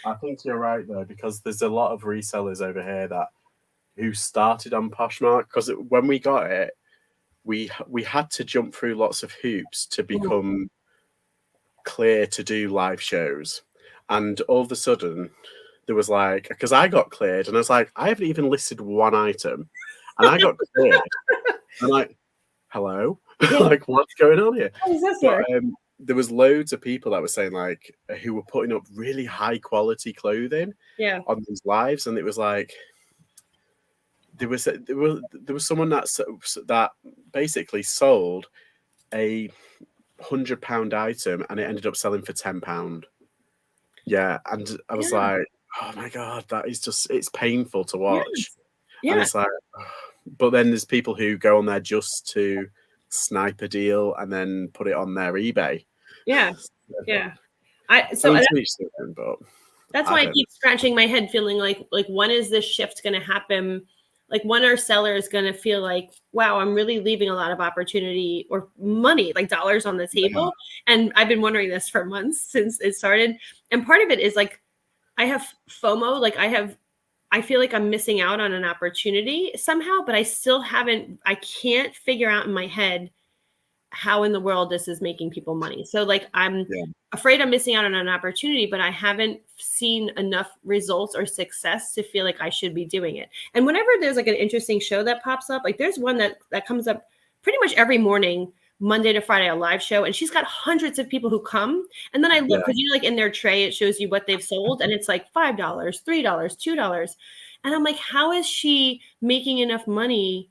I think you're right though, because there's a lot of resellers over here who started on Poshmark, because when we got it, we had to jump through lots of hoops to become clear to do live shows. And all of a sudden there was like, because I got cleared and I was like, I haven't even listed one item and I got cleared. I'm like, hello? Like, what's going on here? But, there was loads of people that were saying like, who were putting up really high quality clothing on these lives, and it was like there was someone that basically sold a £100 item and it ended up selling for £10. Yeah, and I was like, oh my god, that is just, it's painful to watch. And it's like, but then there's people who go on there just to snipe a deal and then put it on their eBay. That's why I keep scratching my head, feeling like when is this shift going to happen? Like when are sellers going to feel like, wow, I'm really leaving a lot of opportunity or money, like dollars on the table. And I've been wondering this for months since it started. And part of it is like, I have FOMO, like I feel like I'm missing out on an opportunity somehow, but I can't figure out in my head how in the world this is making people money. So like, I'm afraid I'm missing out on an opportunity, but I haven't seen enough results or success to feel like I should be doing it. And whenever there's like an interesting show that pops up, like there's one that comes up pretty much every morning, Monday to Friday, a live show, and she's got hundreds of people who come. And then I look, because like in their tray, it shows you what they've sold, and it's like $5, $3, $2. And I'm like, how is she making enough money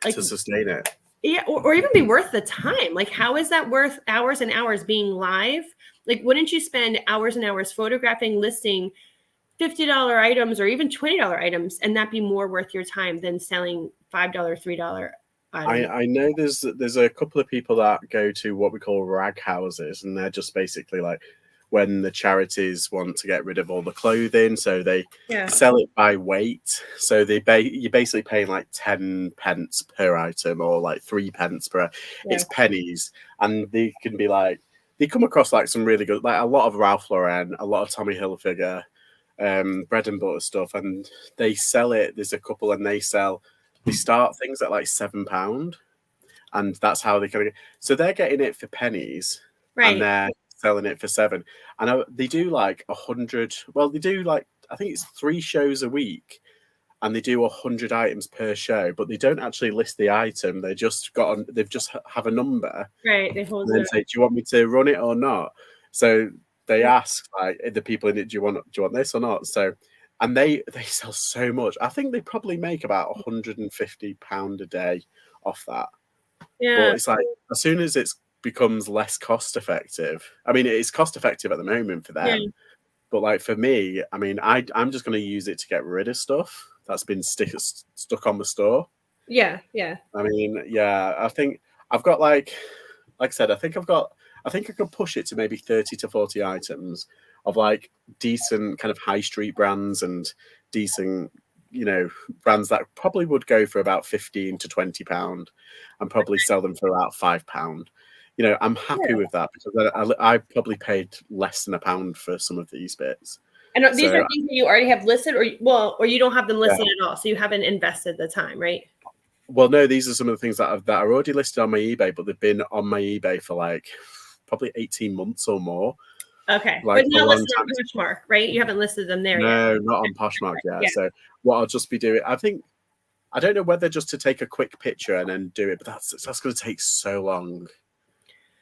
to sustain it? Yeah, or even be worth the time. Like, how is that worth hours and hours being live? Like, wouldn't you spend hours and hours photographing, listing $50 items or even $20 items, and that be more worth your time than selling $5, $3 items? I know there's a couple of people that go to what we call rag houses, and they're just basically like when the charities want to get rid of all the clothing, so they sell it by weight. So you're basically paying like 10 pence per item, or like 3 pence per. It's pennies, and they can be like, they come across like some really good, like a lot of Ralph Lauren, a lot of Tommy Hilfiger, bread and butter stuff, and they sell it. There's a couple, and they start things at like £7, and that's how they kind of. So they're getting it for pennies, and they're selling it for £7. And they do like 100. Well, they do like, I think it's 3 shows a week, and they do 100 items per show. But they don't actually list the item. They just have a number. Right. They hold and then say, do you want me to run it or not? So they ask like the people in it, do you want this or not? So and they sell so much. I think they probably make about £150 a day off that. But Yeah. it's like as soon as it becomes less cost effective, I mean, it's cost effective at the moment for Yeah. them. But like for me, I mean, I'm just going to use it to get rid of stuff that's been stuck on the store. Yeah. Yeah. I mean, yeah, I think I've got like I said, I think I could push it to maybe 30 to 40 items of like decent kind of high street brands and decent, brands that probably would go for about 15 to £20 and probably sell them for about £5. I'm happy Yeah. with that because I probably paid less than £1 for some of these bits. And these So are things that you already have listed, or you don't have them yeah. listed at all, so you haven't invested the time, right? Well, no, these are some of the things that are already listed on my eBay, but they've been on my eBay for like probably 18 months or more. Okay, Like but a not long listed time. on Poshmark, right? You haven't listed them there yet. No, not on Poshmark yet. Yeah. So what I'll just be doing, I don't know whether just to take a quick picture and then do it, but that's going to take so long.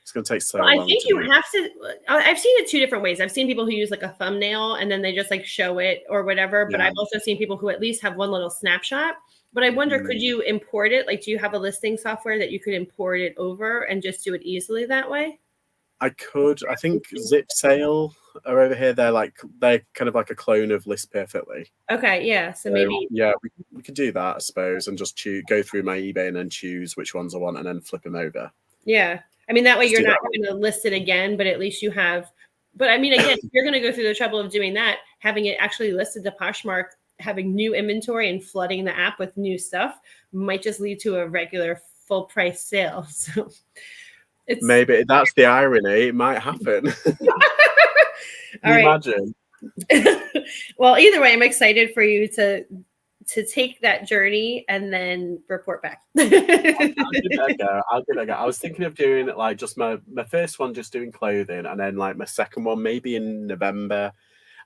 It's going to take so Well, I long think to you do. have to. I've seen it two different ways. I've seen people who use like a thumbnail and then they just like show it or whatever. But Yeah. I've also seen people who at least have one little snapshot. But I wonder, could you import it? Like, do you have a listing software that you could import it over and just do it easily that way? I could. I think Zip Sale are over here. They're kind of like a clone of List Perfectly. Okay, yeah. So So maybe, yeah, we could do that, I suppose, and just go through my eBay and then choose which ones I want and then flip them over. yeah. I mean, that way Just you're do not that. going to list it again, but at least you have. But I mean, again, if you're going to go through the trouble of doing that, having it actually listed to Poshmark, having new inventory and flooding the app with new stuff might just lead to a regular full price sale. So it's Maybe that's the irony. It might happen. all right. Imagine. Well, either way, I'm excited for you to take that journey and then report back. I'll give it a go. I was thinking of doing like just my first one, just doing clothing, and then like my second one maybe in November,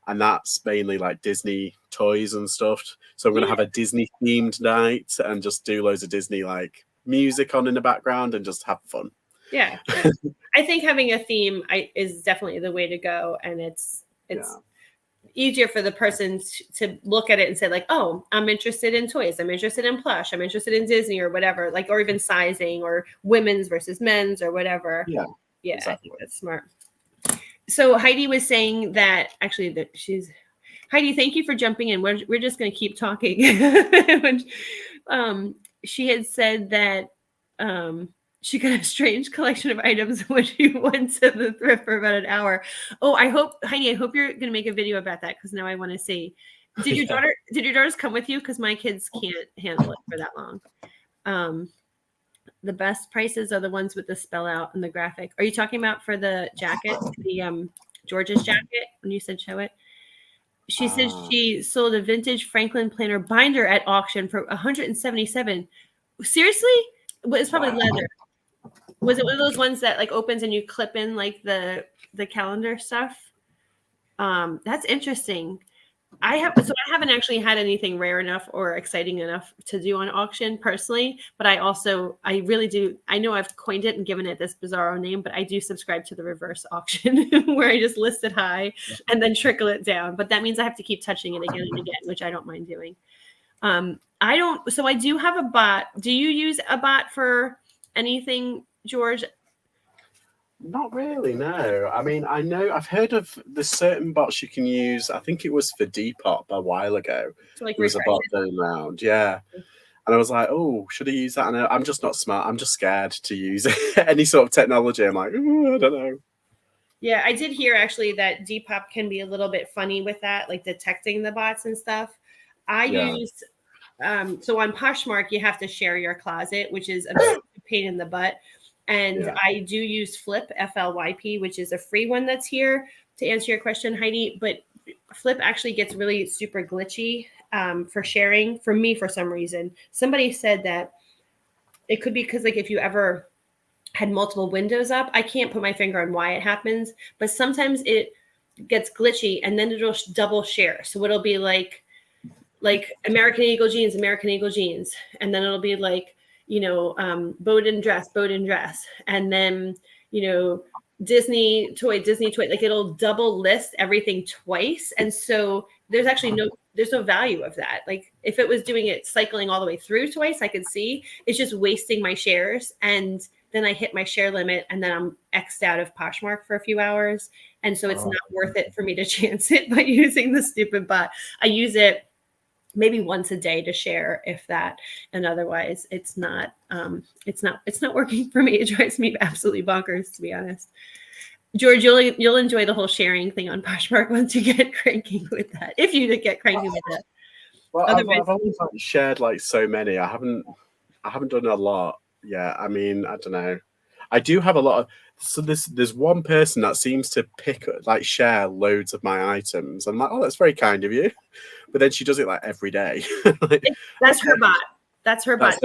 and that's mainly like Disney toys and stuff. So I'm gonna have a Disney themed night and just do loads of Disney like music on in the background and just have fun. Yeah. I think having a theme is definitely the way to go, and it's easier for the person to look at it and say like, oh, I'm interested in toys, I'm interested in plush, I'm interested in Disney or whatever, like, or even sizing or women's versus men's or whatever. Yeah, exactly. I think that's smart. So Heidi was saying that actually that Heidi, thank you for jumping in. We're just going to keep talking. She had said that she got a strange collection of items when she went to the thrift for about an hour. Oh, Heidi, I hope you're going to make a video about that because now I want to see. Did your daughters come with you? Because my kids can't handle it for that long. The best prices are the ones with the spell out and the graphic. Are you talking about for the jacket, the George's jacket? When you said show it, she said she sold a vintage Franklin Planner binder at auction for $177. Seriously? Well, it's probably leather. Was it one of those ones that like opens and you clip in like the calendar stuff? That's interesting. I haven't actually had anything rare enough or exciting enough to do on auction personally, but I really do. I know I've coined it and given it this bizarro name, but I do subscribe to the reverse auction where I just list it high and then trickle it down. But that means I have to keep touching it again and again, which I don't mind doing. So I do have a bot. Do you use a bot for anything, George? Not really, no. I mean, I know I've heard of the certain bots you can use. I think it was for Depop a while ago. So like there was a bot going around, yeah. And I was like, oh, should I use that? And I'm just not smart. I'm just scared to use any sort of technology. I'm like, I don't know. Yeah, I did hear actually that Depop can be a little bit funny with that, like detecting the bots and stuff. I used so on Poshmark, you have to share your closet, which is a pain in the butt. And I do use Flip, FLYP, which is a free one that's here to answer your question, Heidi. But Flip actually gets really super glitchy for sharing for me for some reason. Somebody said that it could be because like if you ever had multiple windows up, I can't put my finger on why it happens, but sometimes it gets glitchy and then it'll double share. So it'll be like American Eagle jeans, and then it'll be like, Bowden dress, and then, Disney toy, like it'll double list everything twice. And so there's no value of that. Like if it was doing it cycling all the way through twice, I could see it's just wasting my shares. And then I hit my share limit and then I'm X'd out of Poshmark for a few hours. And so it's not worth it for me to chance it by using the stupid bot. I use it maybe once a day to share, if that, and otherwise it's not working for me. It drives me absolutely bonkers, to be honest. George, you'll enjoy the whole sharing thing on Poshmark once you get cranky with that, if you get cranky with it. Well, I've always like shared like so many. I haven't done a lot yet. I mean, I don't know. I do have a lot of. So there's one person that seems to share loads of my items. I'm like, oh, that's very kind of you. But then she does it like every day. That's her bot. That's her bot.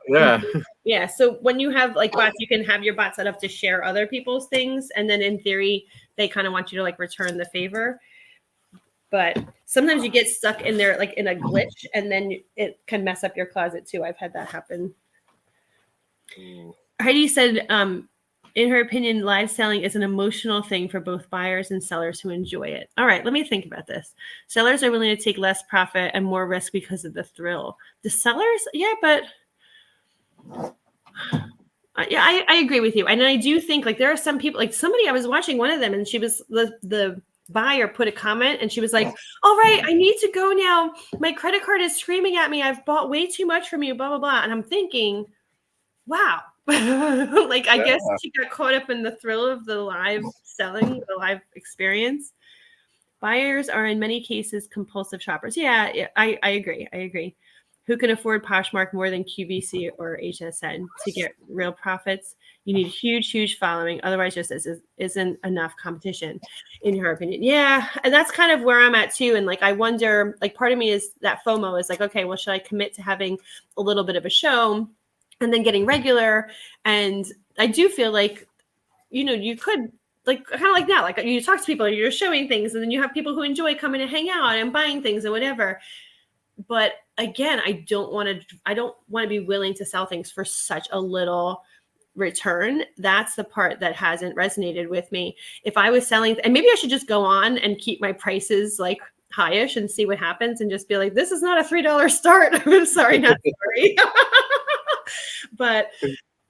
Yeah. Yeah. So when you have like bots, you can have your bot set up to share other people's things. And then in theory, they kind of want you to like return the favor. But sometimes you get stuck in there like in a glitch and then it can mess up your closet too. I've had that happen. Heidi said, in her opinion, live selling is an emotional thing for both buyers and sellers who enjoy it. All right, let me think about this. Sellers are willing to take less profit and more risk because of the thrill. The sellers, yeah, but yeah, I agree with you. And I do think like there are some people, like somebody, I was watching one of them and she was the buyer put a comment and she was like, all right, I need to go now. My credit card is screaming at me. I've bought way too much from you, blah, blah, blah. And I'm thinking, wow. Like, I guess she got caught up in the thrill of the live selling, the live experience. Buyers are in many cases compulsive shoppers. Yeah, I agree. Who can afford Poshmark more than QVC or HSN to get real profits? You need huge following. Otherwise, just isn't enough competition, in her opinion. Yeah, and that's kind of where I'm at too. And like, I wonder, like, part of me is that FOMO is like, okay, well, should I commit to having a little bit of a show and then getting regular? And I do feel like, you could like kind of like now, like you talk to people and you're showing things and then you have people who enjoy coming to hang out and buying things and whatever. But again, I don't want to be willing to sell things for such a little return. That's the part that hasn't resonated with me. If I was selling, and maybe I should just go on and keep my prices like highish and see what happens and just be like, this is not a $3 start. I'm sorry, not sorry. But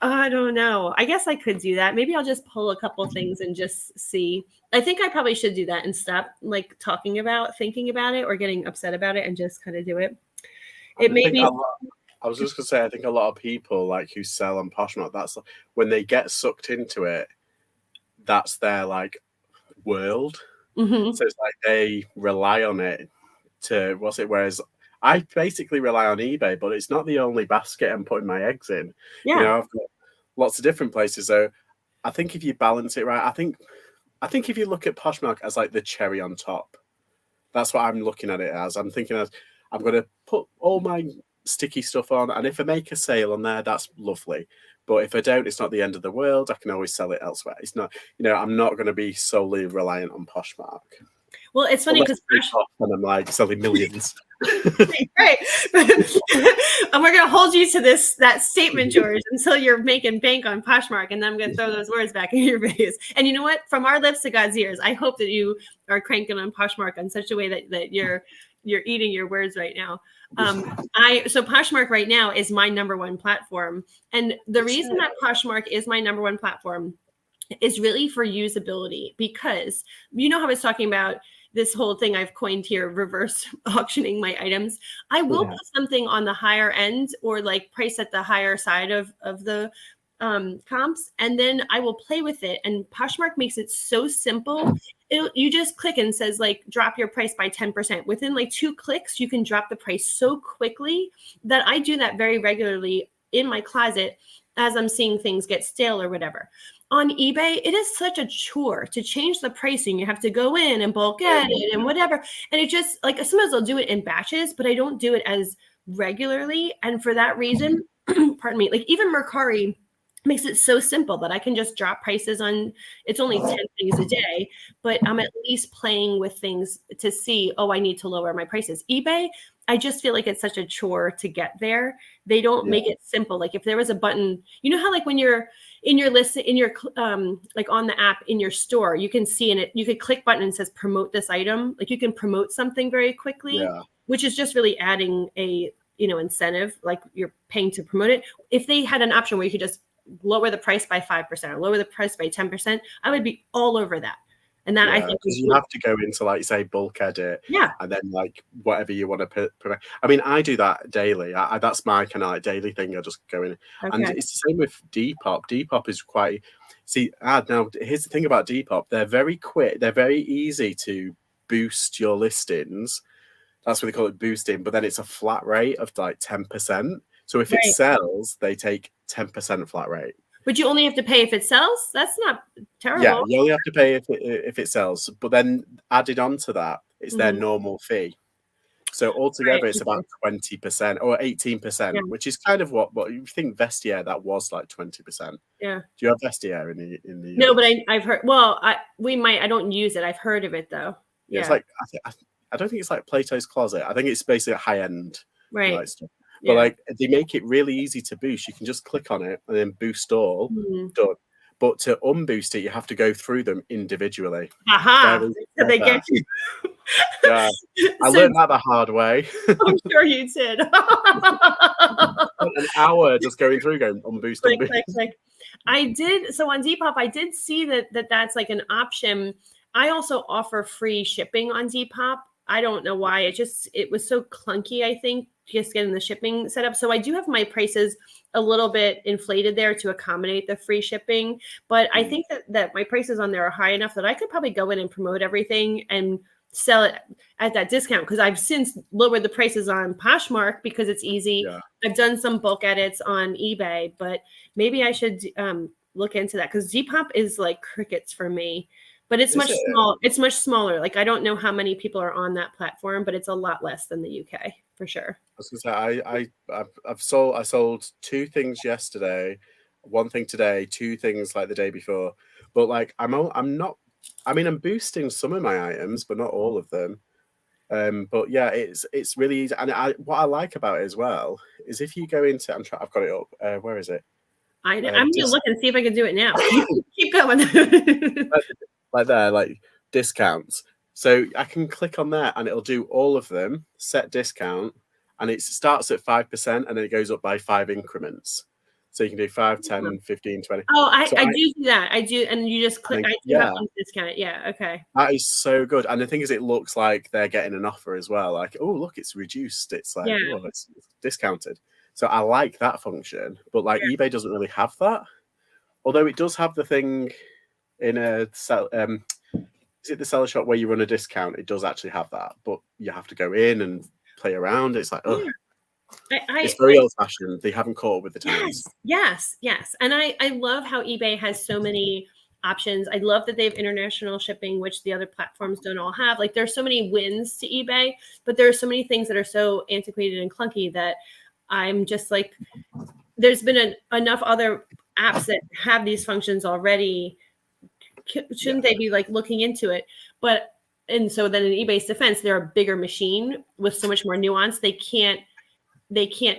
I don't know. I guess I could do that. Maybe I'll just pull a couple things and just see. I think I probably should do that and stop like thinking about it or getting upset about it and just kind of do it. It made me. I was just gonna say, I think a lot of people like who sell on Poshmark, that's when they get sucked into it, that's their like world. Mm-hmm. So it's like they rely on it to whereas I basically rely on eBay, but it's not the only basket I'm putting my eggs in. Yeah. I've got lots of different places. So I think if you balance it right, I think if you look at Poshmark as like the cherry on top, that's what I'm looking at it as. I'm thinking as I'm going to put all my sticky stuff on, and if I make a sale on there, that's lovely. But if I don't, it's not the end of the world. I can always sell it elsewhere. It's not, I'm not going to be solely reliant on Poshmark. Well, it's funny because and I'm like selling millions. Right. And we're going to hold you to that statement, George, until you're making bank on Poshmark. And then I'm going to throw those words back in your face. And you know what? From our lips to God's ears, I hope that you are cranking on Poshmark in such a way that you're eating your words right now. So Poshmark right now is my number one platform. And the reason that Poshmark is my number one platform is really for usability, because how I was talking about this whole thing I've coined here, reverse auctioning my items. I will put something on the higher end or like price at the higher side of the comps, and then I will play with it. And Poshmark makes it so simple. You just click and says like drop your price by 10%. Within like 2 clicks, you can drop the price so quickly that I do that very regularly in my closet as I'm seeing things get stale or whatever. On eBay, it is such a chore to change the pricing. You have to go in and bulk edit and whatever. And it just like sometimes I'll do it in batches, but I don't do it as regularly. And for that reason, pardon me, like even Mercari, makes it so simple that I can just drop prices on, it's only 10 things a day, but I'm at least playing with things to see, oh, I need to lower my prices. eBay, I just feel like it's such a chore to get there. They don't make it simple. Like if there was a button, you know how like when you're in your list, in your like on the app in your store, you can see in it, you could click button and it says promote this item. Like you can promote something very quickly, which is just really adding a, incentive, like you're paying to promote it. If they had an option where you could just lower the price by 5% or lower the price by 10%, I would be all over that. And that I think because you have to go into like say bulk edit, yeah, and then like whatever you want to put. I mean, I do that daily. That's my kind of like daily thing. I just go in, and it's the same with Depop. Depop is quite now. Here's the thing about Depop: they're very quick. They're very easy to boost your listings. That's what they call it, boosting. But then it's a flat rate of like 10%. So if it sells, they take 10% flat rate. But you only have to pay if it sells? That's not terrible. Yeah, you only have to pay if it sells. But then added on to that, it's their normal fee. So altogether, it's about 20% or 18%, which is kind of what you think Vestiaire, that was like 20%. Yeah. Do you have Vestiaire in the No, but I've heard. Well, I don't use it. I've heard of it though. Yeah, it's like I don't think it's like Plato's Closet. I think it's basically a high end stuff. But like they make it really easy to boost. You can just click on it and then boost all. Done. But to unboost it, you have to go through them individually. Aha! So they get you. Yeah, I learned that the hard way. I'm sure you did. An hour just going unboost, unboost. I did. So on Depop, I did see that's like an option. I also offer free shipping on Depop. I don't know why. It was so clunky, I think, just getting the shipping set up. So I do have my prices a little bit inflated there to accommodate the free shipping. But I think that my prices on there are high enough that I could probably go in and promote everything and sell it at that discount, because I've since lowered the prices on Poshmark because it's easy. Yeah. I've done some bulk edits on eBay, but maybe I should look into that, because Depop is like crickets for me. But it's It's much smaller. Like I don't know how many people are on that platform, but it's a lot less than the UK for sure. I was gonna say I sold 2 things yesterday, 1 thing today, 2 things like the day before. But like I'm boosting some of my items, but not all of them. But yeah, it's really easy. And what I like about it as well is if you go into I've got it up. Where is it? I'm gonna look and see if I can do it now. Keep going. Like there, like discounts. So I can click on there and it'll do all of them, set discount, and it starts at 5% and then it goes up by 5 increments. So you can do 5, 10, 15, 20. Oh, I do see that. I do, and you just click. I do have to discount it. Yeah, okay. That is so good. And the thing is, it looks like they're getting an offer as well. Like, oh, look, it's reduced. It's like, oh, it's discounted. So I like that function. But like eBay doesn't really have that. Although it does have the thing in a is it the seller shop where you run a discount? It does actually have that, but you have to go in and play around. It's like, oh, it's very old-fashioned. They haven't caught up with the times. Yes. And I love how eBay has so many options. I love that they have international shipping, which the other platforms don't all have. Like there's so many wins to eBay, but there are so many things that are so antiquated and clunky that I'm just like, there's been enough other apps that have these functions already. Shouldn't they be like looking into it? And so then in eBay's defense, they're a bigger machine with so much more nuance. They can't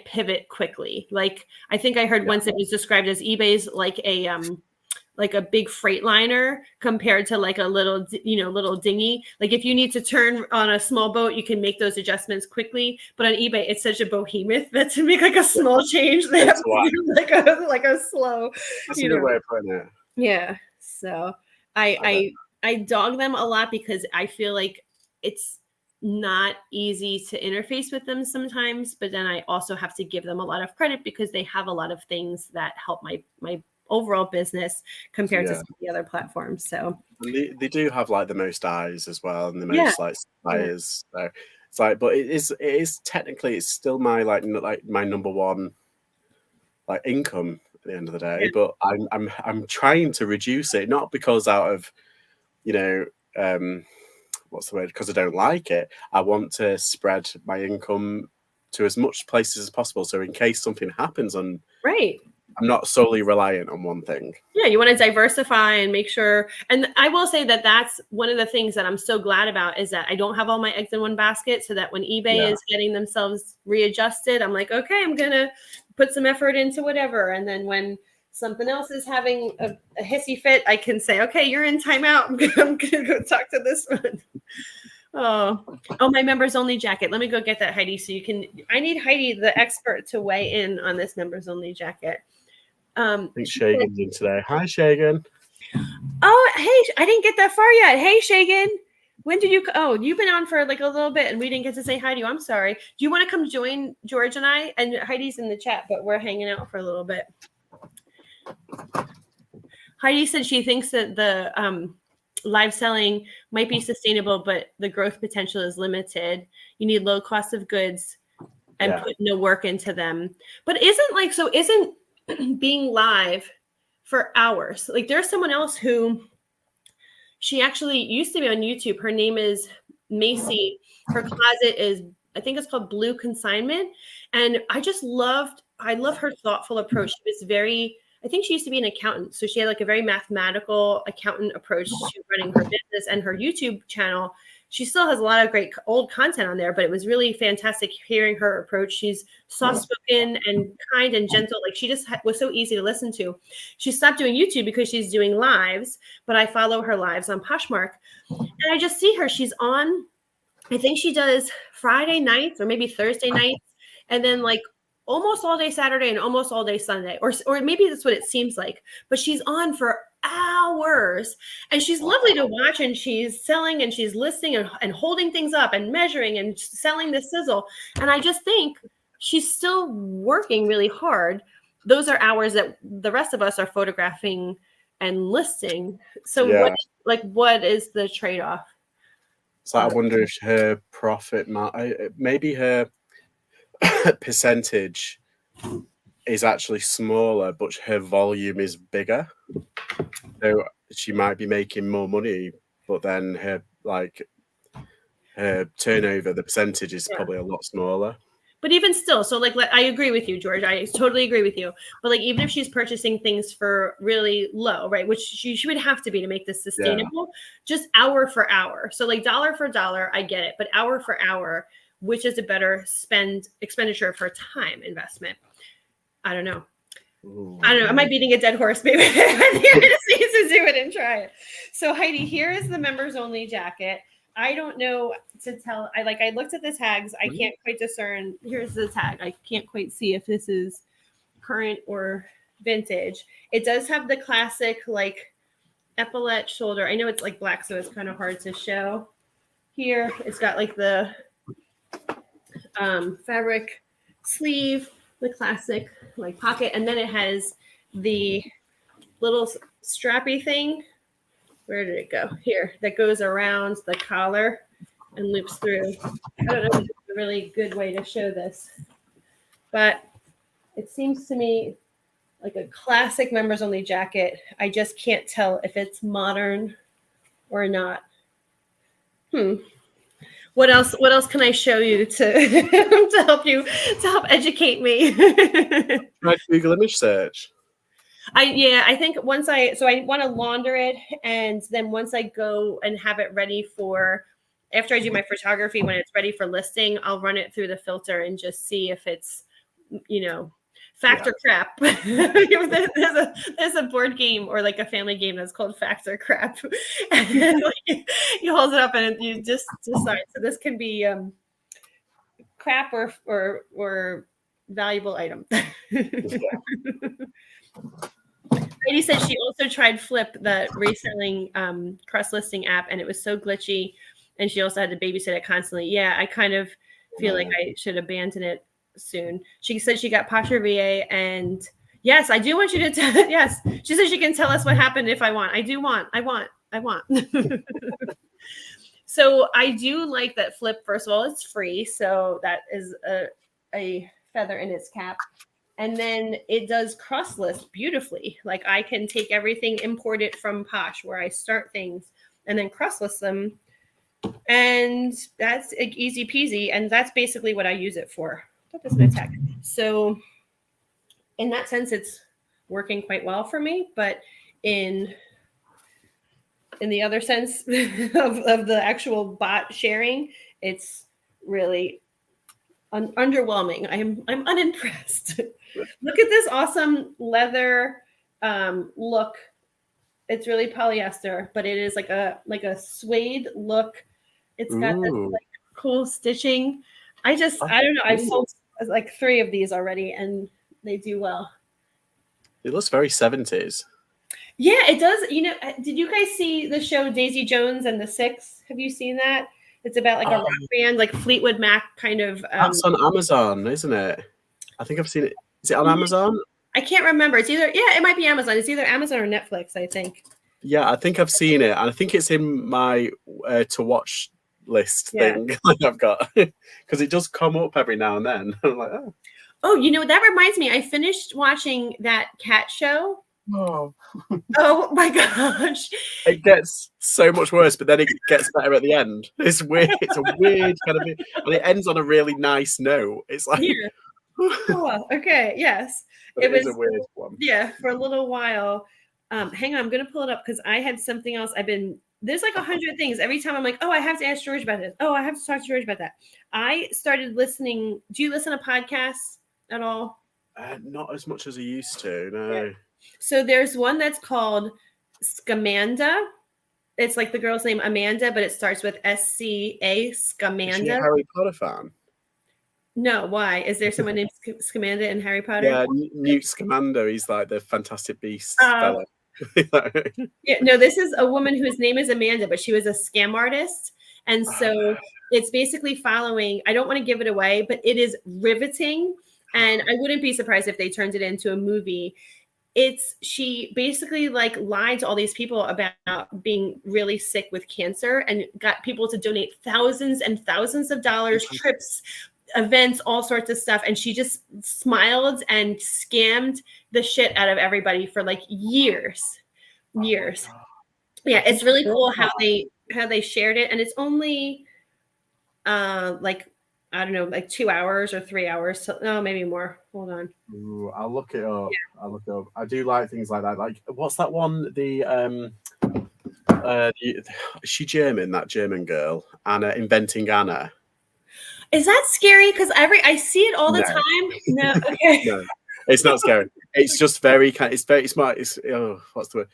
pivot quickly. Like I think I heard once it was described as eBay's like a big freight liner compared to like a little dinghy. Like if you need to turn on a small boat, you can make those adjustments quickly. But on eBay, it's such a behemoth that to make like a small change, they have to do like a slow. That's a good way of putting it. Yeah. So I dog them a lot because I feel like it's not easy to interface with them sometimes, but then I also have to give them a lot of credit because they have a lot of things that help my overall business compared to some of the other platforms. So they do have like the most eyes as well, and the most like buyers. So it's like, but it is technically it's still my like my number one like income at the end of the day. But I'm trying to reduce it, not because out of what's the word? Because I don't like it. I want to spread my income to as much places as possible. So in case something happens on I'm not solely reliant on one thing. Yeah, you want to diversify and make sure. And I will say that that's one of the things that I'm so glad about is that I don't have all my eggs in one basket, so that when eBay is getting themselves readjusted, I'm like, okay, I'm going to put some effort into whatever. And then when something else is having a hissy fit, I can say, okay, you're in timeout. I'm going to go talk to this one. Oh, my members only jacket. Let me go get that, Heidi. So you can, I need Heidi, the expert, to weigh in on this members only jacket. I think Shagan's in today. Hi, Shagan. Oh, hey, I didn't get that far yet. Hey, Shagan. When did you? Oh, you've been on for like a little bit and we didn't get to say hi to you. I'm sorry. Do you want to come join George and I? And Heidi's in the chat, but we're hanging out for a little bit. Heidi said she thinks that the live selling might be sustainable, but the growth potential is limited. You need low cost of goods and put no work into them. But isn't being live for hours? Like there's someone else who she actually used to be on YouTube. Her name is Macy. Her closet is, I think it's called Blue Consignment. And I love her thoughtful approach. She was very, I think she used to be an accountant. So she had like a very mathematical accountant approach to running her business and her YouTube channel. She still has a lot of great old content on there, but it was really fantastic hearing her approach. She's soft-spoken and kind and gentle. Like she just was so easy to listen to. She stopped doing YouTube because she's doing lives, but I follow her lives on Poshmark. And I just see her. She's on, I think she does Friday nights or maybe Thursday nights. And then like almost all day Saturday and almost all day Sunday, or maybe that's what it seems like, but she's on for hours and she's lovely to watch and she's selling and she's listing and holding things up and measuring and selling the sizzle. And I just think she's still working really hard. Those are hours that the rest of us are photographing and listing. So what is the trade-off? So I wonder if her profit, maybe her percentage is actually smaller, but her volume is bigger. So she might be making more money, but then her turnover, the percentage is probably a lot smaller. But even still, so like I agree with you, George. I totally agree with you. But like even if she's purchasing things for really low, right, which she would have to be to make this sustainable, just hour for hour. So like dollar for dollar, I get it. But hour for hour, which is a better expenditure for time investment? I don't know. I don't know. Am I beating a dead horse? Maybe I just need to do it and try it. So Heidi, here is the members only jacket. I don't know to tell. I looked at the tags. I can't quite discern. Here's the tag. I can't quite see if this is current or vintage. It does have the classic like epaulette shoulder. I know it's like black, so it's kind of hard to show. Here, it's got like the fabric sleeve, the classic like pocket, and then it has the little strappy thing. Where did it go? Here, that goes around the collar and loops through. I don't know if it's a really good way to show this, but it seems to me like a classic members only jacket. I just can't tell if it's modern or not. What else can I show you to help educate me? Try Google image search. I think I want to launder it, and then once I go and have it ready for after I do my photography, when it's ready for listing, I'll run it through the filter and just see if it's fact or crap. there's a board game or like a family game that's called fact or crap. And you hold it up and you just decide. So this can be crap or valuable item. Heidi said she also tried Flip, the reselling cross-listing app, and it was so glitchy, and she also had to babysit it constantly. Yeah, I kind of feel like I should abandon it soon. She said she got Posher VA, and yes, I do want you to tell. Yes, she said she can tell us what happened if I want. I want. So I do like that Flip. First of all, it's free, so that is a feather in its cap. And then it does cross list beautifully. Like I can take everything, import it from Posh where I start things and then cross list them. And that's easy peasy. And that's basically what I use it for. That doesn't attack. So in that sense, it's working quite well for me, but in the other sense of the actual bot sharing, it's really underwhelming. I'm unimpressed. Look at this awesome leather look. It's really polyester, but it is like a suede look. It's got this Ooh. like cool stitching. I don't know. I've sold like 3 of these already, and they do well. It looks very 70s. Yeah, it does. Did you guys see the show Daisy Jones and the Six? Have you seen that? It's about like a rock band, like Fleetwood Mac kind of. That's on Amazon, isn't it? I think I've seen it. Is it on Amazon? I can't remember. It's either it might be Amazon. It's either Amazon or Netflix, I think. Yeah, I think I've seen it, and I think it's in my to watch list thing I've got because it does come up every now and then. I'm like, oh. Oh, that reminds me. I finished watching that cat show. Oh. Oh my gosh. It gets so much worse, but then it gets better at the end. It's weird. It's a weird kind of, and it ends on a really nice note. It's like, oh, okay, yes, it was a weird one. Yeah, for a little while. Hang on, I'm gonna pull it up because I had something else. There's like 100 things. Every time I'm like, oh, I have to ask George about this. Oh, I have to talk to George about that. I started listening. Do you listen to podcasts at all? Not as much as I used to. No. Yeah. So there's one that's called Scamanda. It's like the girl's name Amanda, but it starts with SCA. Scamanda. Is she a Harry Potter fan? No, why? Is there someone named Scamanda in Harry Potter? Yeah, Newt Scamander. He's like the Fantastic Beasts fella. Yeah, no, this is a woman whose name is Amanda, but she was a scam artist. And so it's basically following, I don't want to give it away, but it is riveting. And I wouldn't be surprised if they turned it into a movie. She basically like lied to all these people about being really sick with cancer and got people to donate thousands and thousands of dollars, trips, events, all sorts of stuff. And she just smiled and scammed the shit out of everybody for like years. Yeah, it's really cool how they shared it. And it's only like, I don't know, like 2 hours or 3 hours. No, maybe more. Hold on. Ooh, I'll look it up. Yeah. I'll look it up. I do like things like that. Like, what's that one? Is she German? That German girl, Anna, Inventing Anna. Is that scary? Because I see it all the time. No, okay. No, it's not scary. It's just very it's very smart. What's the word?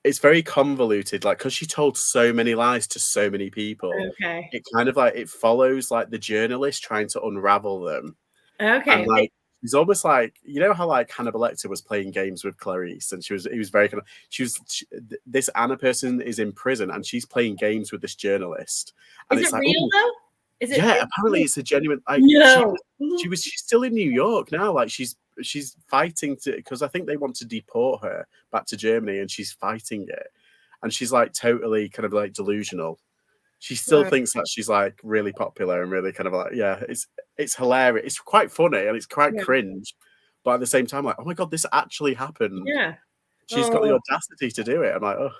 It's very convoluted, like because she told so many lies to so many people. Okay. It kind of like it follows like the journalist trying to unravel them. Okay. And like it's almost like how like Hannibal Lecter was playing games with Clarice, and he was very kind of this Anna person is in prison and she's playing games with this journalist. And is it's it like, real though? Is it? Yeah, apparently it's a genuine. Like, no. She's still in New York now. Like she's fighting because I think they want to deport her back to Germany, and she's fighting it. And she's like totally kind of like delusional. She still thinks that she's like really popular and really kind of like it's hilarious. It's quite funny and it's quite cringe, but at the same time, like, oh my god, this actually happened. Yeah, she's got the audacity to do it. I'm like, oh,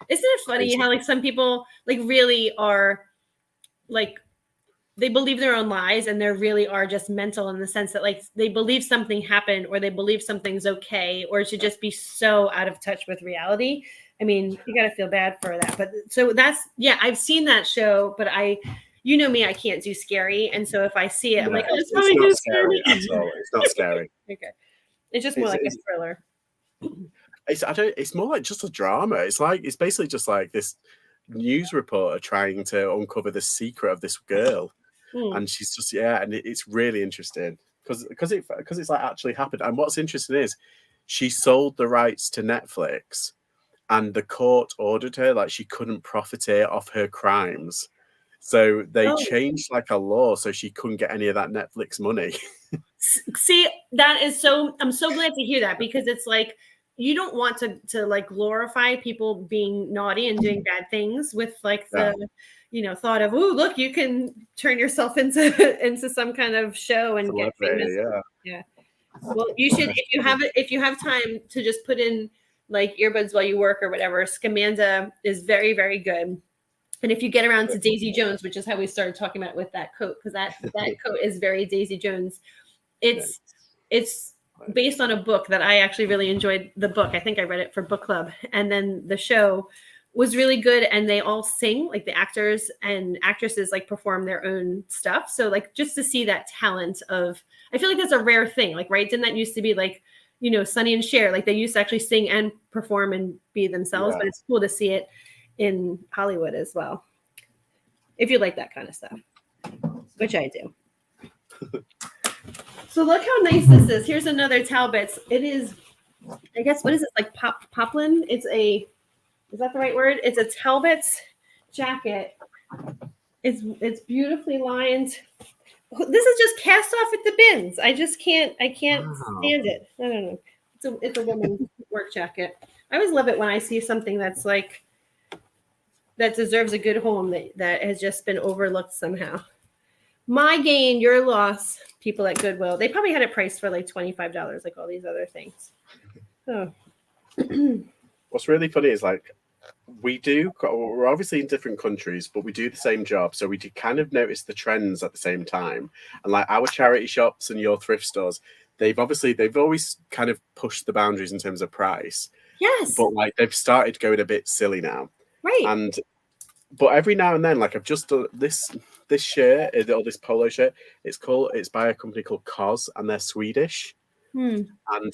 isn't it funny how like some people like really are like. They believe their own lies and they really are just mental in the sense that like they believe something happened or they believe something's okay or to just be so out of touch with reality. I mean, you got to feel bad for that. But so I've seen that show, but you know me, I can't do scary. And so if I see it, I'm like, oh, it's not scary at all. It's not scary. Okay. It's just more like a thriller. It's more like just a drama. It's basically just like this news reporter trying to uncover the secret of this girl. And she's just and it's really interesting because it's like actually happened. And what's interesting is she sold the rights to Netflix, and the court ordered her like she couldn't profiteer off her crimes, so they changed like a law so she couldn't get any of that Netflix money. See, that is I'm so glad to hear that because it's like you don't want to like glorify people being naughty and doing bad things with like the thought of, oh, look, you can turn yourself into some kind of show and get famous. Yeah. Well, you should if you have time to just put in like earbuds while you work or whatever. Scamanda is very, very good. And if you get around to Daisy Jones, which is how we started talking about with that coat, because that coat is very Daisy Jones. It's based on a book that I actually really enjoyed. The book, I think I read it for book club, and then the show was really good. And they all sing, like the actors and actresses like perform their own stuff. So like just to see that talent of, I feel like that's a rare thing. Like, right? Didn't that used to be like, you know, Sonny and Cher, like they used to actually sing and perform and be themselves, but it's cool to see it in Hollywood as well. If you like that kind of stuff, which I do. So look how nice this is. Here's another Talbot's. It is, I guess, what is it? Like poplin? Is that the right word? It's a Talbot's jacket. It's beautifully lined. This is just cast off at the bins. I can't stand it. I don't know. It's a woman's work jacket. I always love it when I see something that's like, that deserves a good home that has just been overlooked somehow. My gain, your loss, people at Goodwill. They probably had it priced for like $25, like all these other things. Oh. What's really funny is like, we're obviously in different countries, but we do the same job. So we do kind of notice the trends at the same time. And like our charity shops and your thrift stores, they've always kind of pushed the boundaries in terms of price. Yes. But like they've started going a bit silly now. Right. But every now and then, like I've just done this shirt or this polo shirt. It's by a company called COS, and they're Swedish. And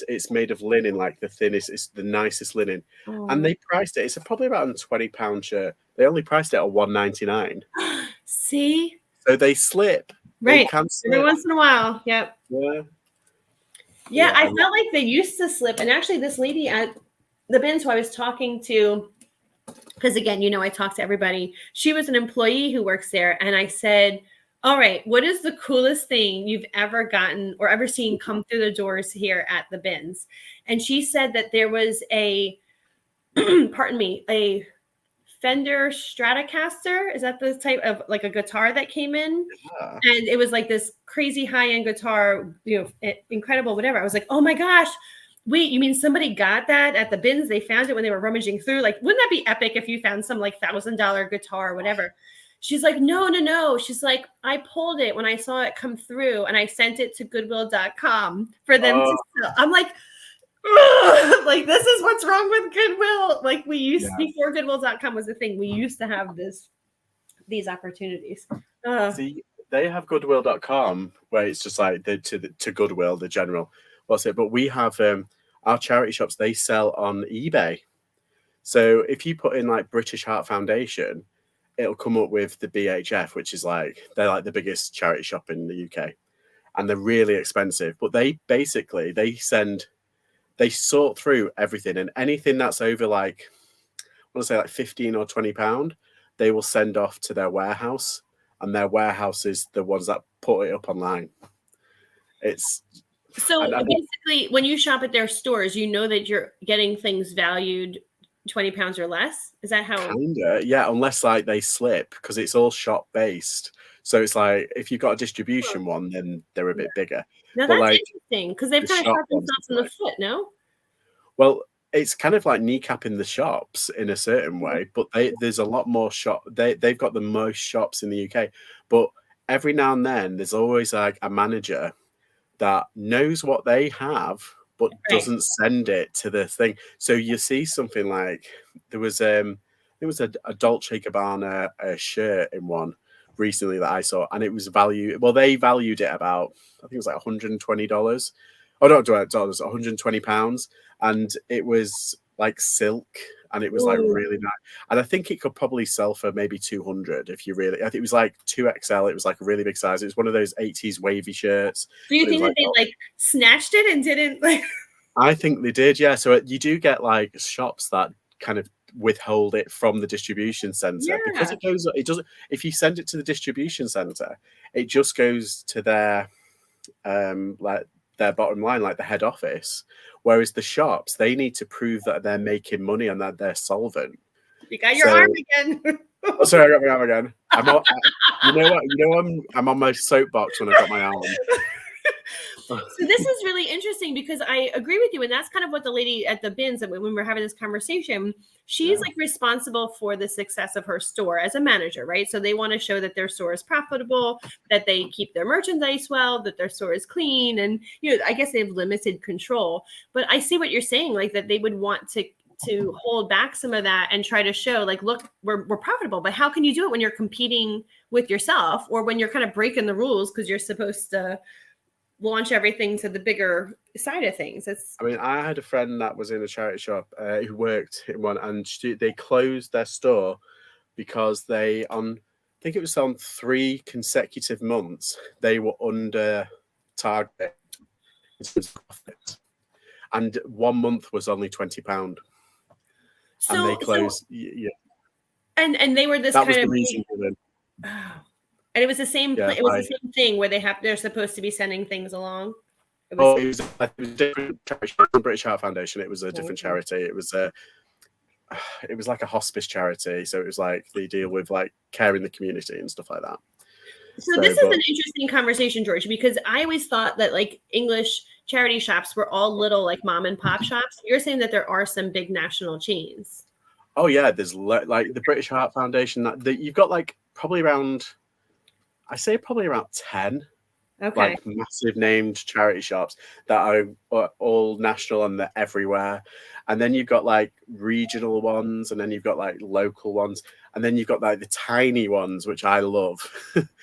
it's made of linen, like the thinnest, it's the nicest linen. Oh. And they priced it. It's probably about a £20 shirt. They only priced it at $1.99. See? So they slip. Right. They can slip. Every once in a while. Yep. Yeah. I felt like they used to slip. And actually, this lady at the bins who I was talking to, because again, you know, I talk to everybody. She was an employee who works there. And I said, all right, what is the coolest thing you've ever gotten or ever seen come through the doors here at the bins? And she said that there was a, pardon me, a Fender Stratocaster. Is that the type of like a guitar that came in? Yeah. And it was like this crazy high-end guitar, you know, incredible, whatever. I was like, oh my gosh, wait, you mean somebody got that at the bins? They found it when they were rummaging through. Like, wouldn't that be epic if you found some like $1,000 guitar or whatever? She's like, no. She's like, I pulled it when I saw it come through and I sent it to goodwill.com for them to sell. I'm like, like, this is what's wrong with Goodwill. Like we used before goodwill.com was the thing. We used to have these opportunities. See, they have goodwill.com where it's just like to Goodwill, the general. What's it? But we have our charity shops, they sell on eBay. So if you put in like British Heart Foundation, it'll come up with the BHF, which is like, they're like the biggest charity shop in the UK. And they're really expensive. But they basically, they sort through everything. And anything that's over like, I want to say like £15 or £20, they will send off to their warehouse. And their warehouse is the ones that put it up online. So basically, when you shop at their stores, you know that you're getting things valued £20 or less. Is that how? Kinda, yeah. Unless like they slip, because it's all shop based. So it's like if you've got a distribution one, then they're a bit bigger. Now that's like, interesting because they've kind of shot themselves in the foot. No. Well, it's kind of like kneecapping the shops in a certain way, but there's a lot more shop. They've got the most shops in the UK, but every now and then there's always like a manager that knows what they have but doesn't send it to the thing. So you see something like there was a Dolce & Gabbana shirt in one recently that I saw, and it was valued. Well, they valued it about, I think it was like $120. Oh, not dollars, £120, and it was like silk, and it was like really nice. And I think it could probably sell for maybe 200 if you really. I think it was like 2XL. It was like a really big size. It was one of those 80s wavy shirts. Do you think that they like snatched it and didn't like? I think they did, yeah. So you do get like shops that kind of withhold it from the distribution center because it doesn't. If you send it to the distribution center, it just goes to their like their bottom line, like the head office. Whereas the shops, they need to prove that they're making money and that they're solvent. You got your arm again. Sorry, I got my arm again. You know what? I'm on my soapbox when I got my arm. So this is really interesting because I agree with you. And that's kind of what the lady at the bins, when we were having this conversation, she's like responsible for the success of her store as a manager, right? So they want to show that their store is profitable, that they keep their merchandise well, that their store is clean. And, I guess they have limited control. But I see what you're saying, like that they would want to hold back some of that and try to show like, look, we're profitable, but how can you do it when you're competing with yourself or when you're kind of breaking the rules because you're supposed to launch everything to the bigger side of things? I mean, I had a friend that was in a charity shop who worked in one, and they closed their store because I think it was on 3 consecutive months, they were under target in terms of profits. And 1 month was only £20. And they closed. And they were this that kind was of the reason given. And it was the same. Yeah, it was the same thing where they're supposed to be sending things along. It was a different charity. British Heart Foundation. It was a different charity. It was like a hospice charity. So it was like they deal with like care in the community and stuff like that. So this is an interesting conversation, George, because I always thought that like English charity shops were all little like mom and pop shops. You're saying that there are some big national chains. Oh yeah, there's like the British Heart Foundation. That you've got like probably around 10. Okay. Like massive named charity shops that are all national and they're everywhere. And then you've got like regional ones, and then you've got like local ones, and then you've got like the tiny ones, which I love.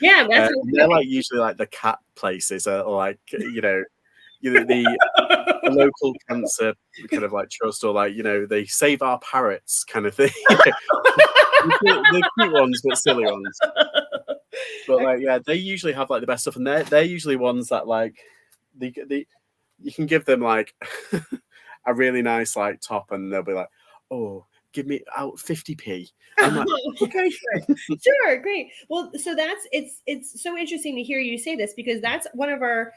Yeah, they're like usually like the cat places, or like the local cancer kind of like trust, or like they save our parrots kind of thing. The cute ones, but silly ones. But like, yeah, they usually have like the best stuff, and they're usually ones that like you can give them like a really nice like top, and they'll be like, "Oh, give me out 50p." I'm like, okay, sure, great. Well, so it's so interesting to hear you say this, because that's one of our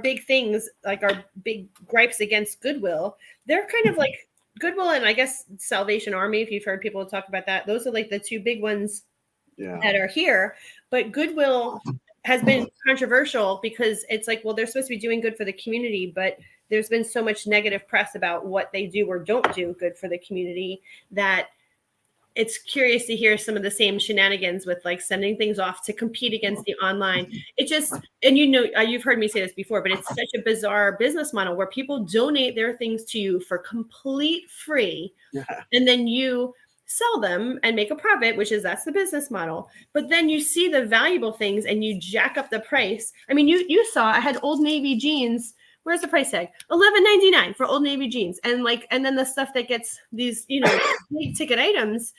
big things, like our big gripes against Goodwill. They're kind of like Goodwill and I guess Salvation Army, if you've heard people talk about that. Those are like the 2 big ones that are here. But Goodwill has been controversial because it's like, well, they're supposed to be doing good for the community, but there's been so much negative press about what they do or don't do good for the community that it's curious to hear some of the same shenanigans with like sending things off to compete against the online. It just, and you've heard me say this before, but it's such a bizarre business model where people donate their things to you for complete free. Yeah. And then you sell them and make a profit, that's the business model. But then you see the valuable things and you jack up the price. I mean, you saw I had Old Navy jeans. Where's the price tag? $11.99 for Old Navy jeans. And then the stuff that gets these, big ticket items,